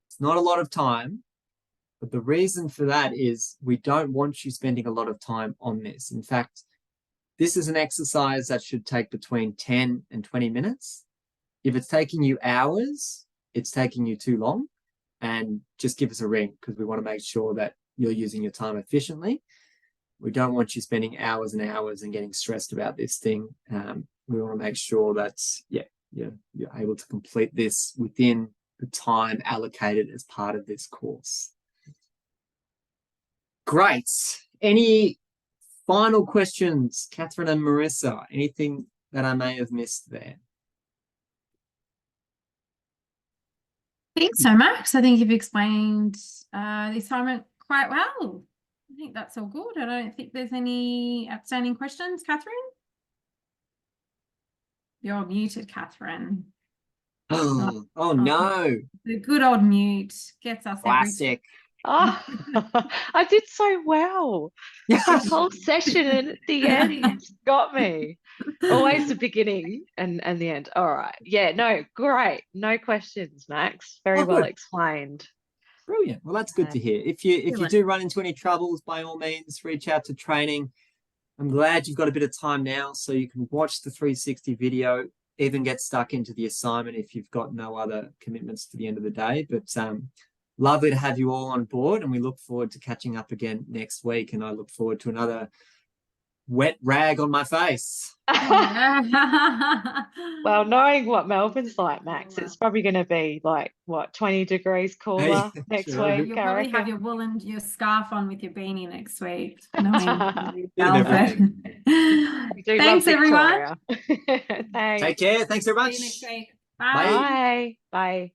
It's not a lot of time, but the reason for that is we don't want you spending a lot of time on this. In fact, this is an exercise that should take between 10 and 20 minutes. If it's taking you hours, it's taking you too long, and just give us a ring because we want to make sure that you're using your time efficiently. We don't want you spending hours and hours and getting stressed about this thing. We want to make sure that, you're able to complete this within the time allocated as part of this course. Great. Any final questions, Catherine and Marissa? Anything that I may have missed there? Thanks so much. I think you've explained the assignment quite well. I think that's all good. I don't think there's any outstanding questions, Catherine. You're muted, Catherine. Oh no. The good old mute gets us every Classic. Oh, I did so well this whole session, and at the end, you just got me. Always the beginning and the end. All right. Yeah, no, great. No questions, Max. Very well good. explained. Brilliant. Well, that's good to hear. If you do run into any troubles, by all means, reach out to training. I'm glad you've got a bit of time now so you can watch the 360 video, even get stuck into the assignment if you've got no other commitments to the end of the day. But lovely to have you all on board, and we look forward to catching up again next week. And I look forward to another wet rag on my face. Well, knowing what Melbourne's like, Max, it's probably going to be like, what, 20 degrees cooler next Sure. week. You'll I probably have reckon. your wool and your scarf on with your beanie next week. everything. We do Thanks, love everyone. Victoria. Thanks. Take care. Thanks very much. See you next week. Bye. Bye. Bye. Bye.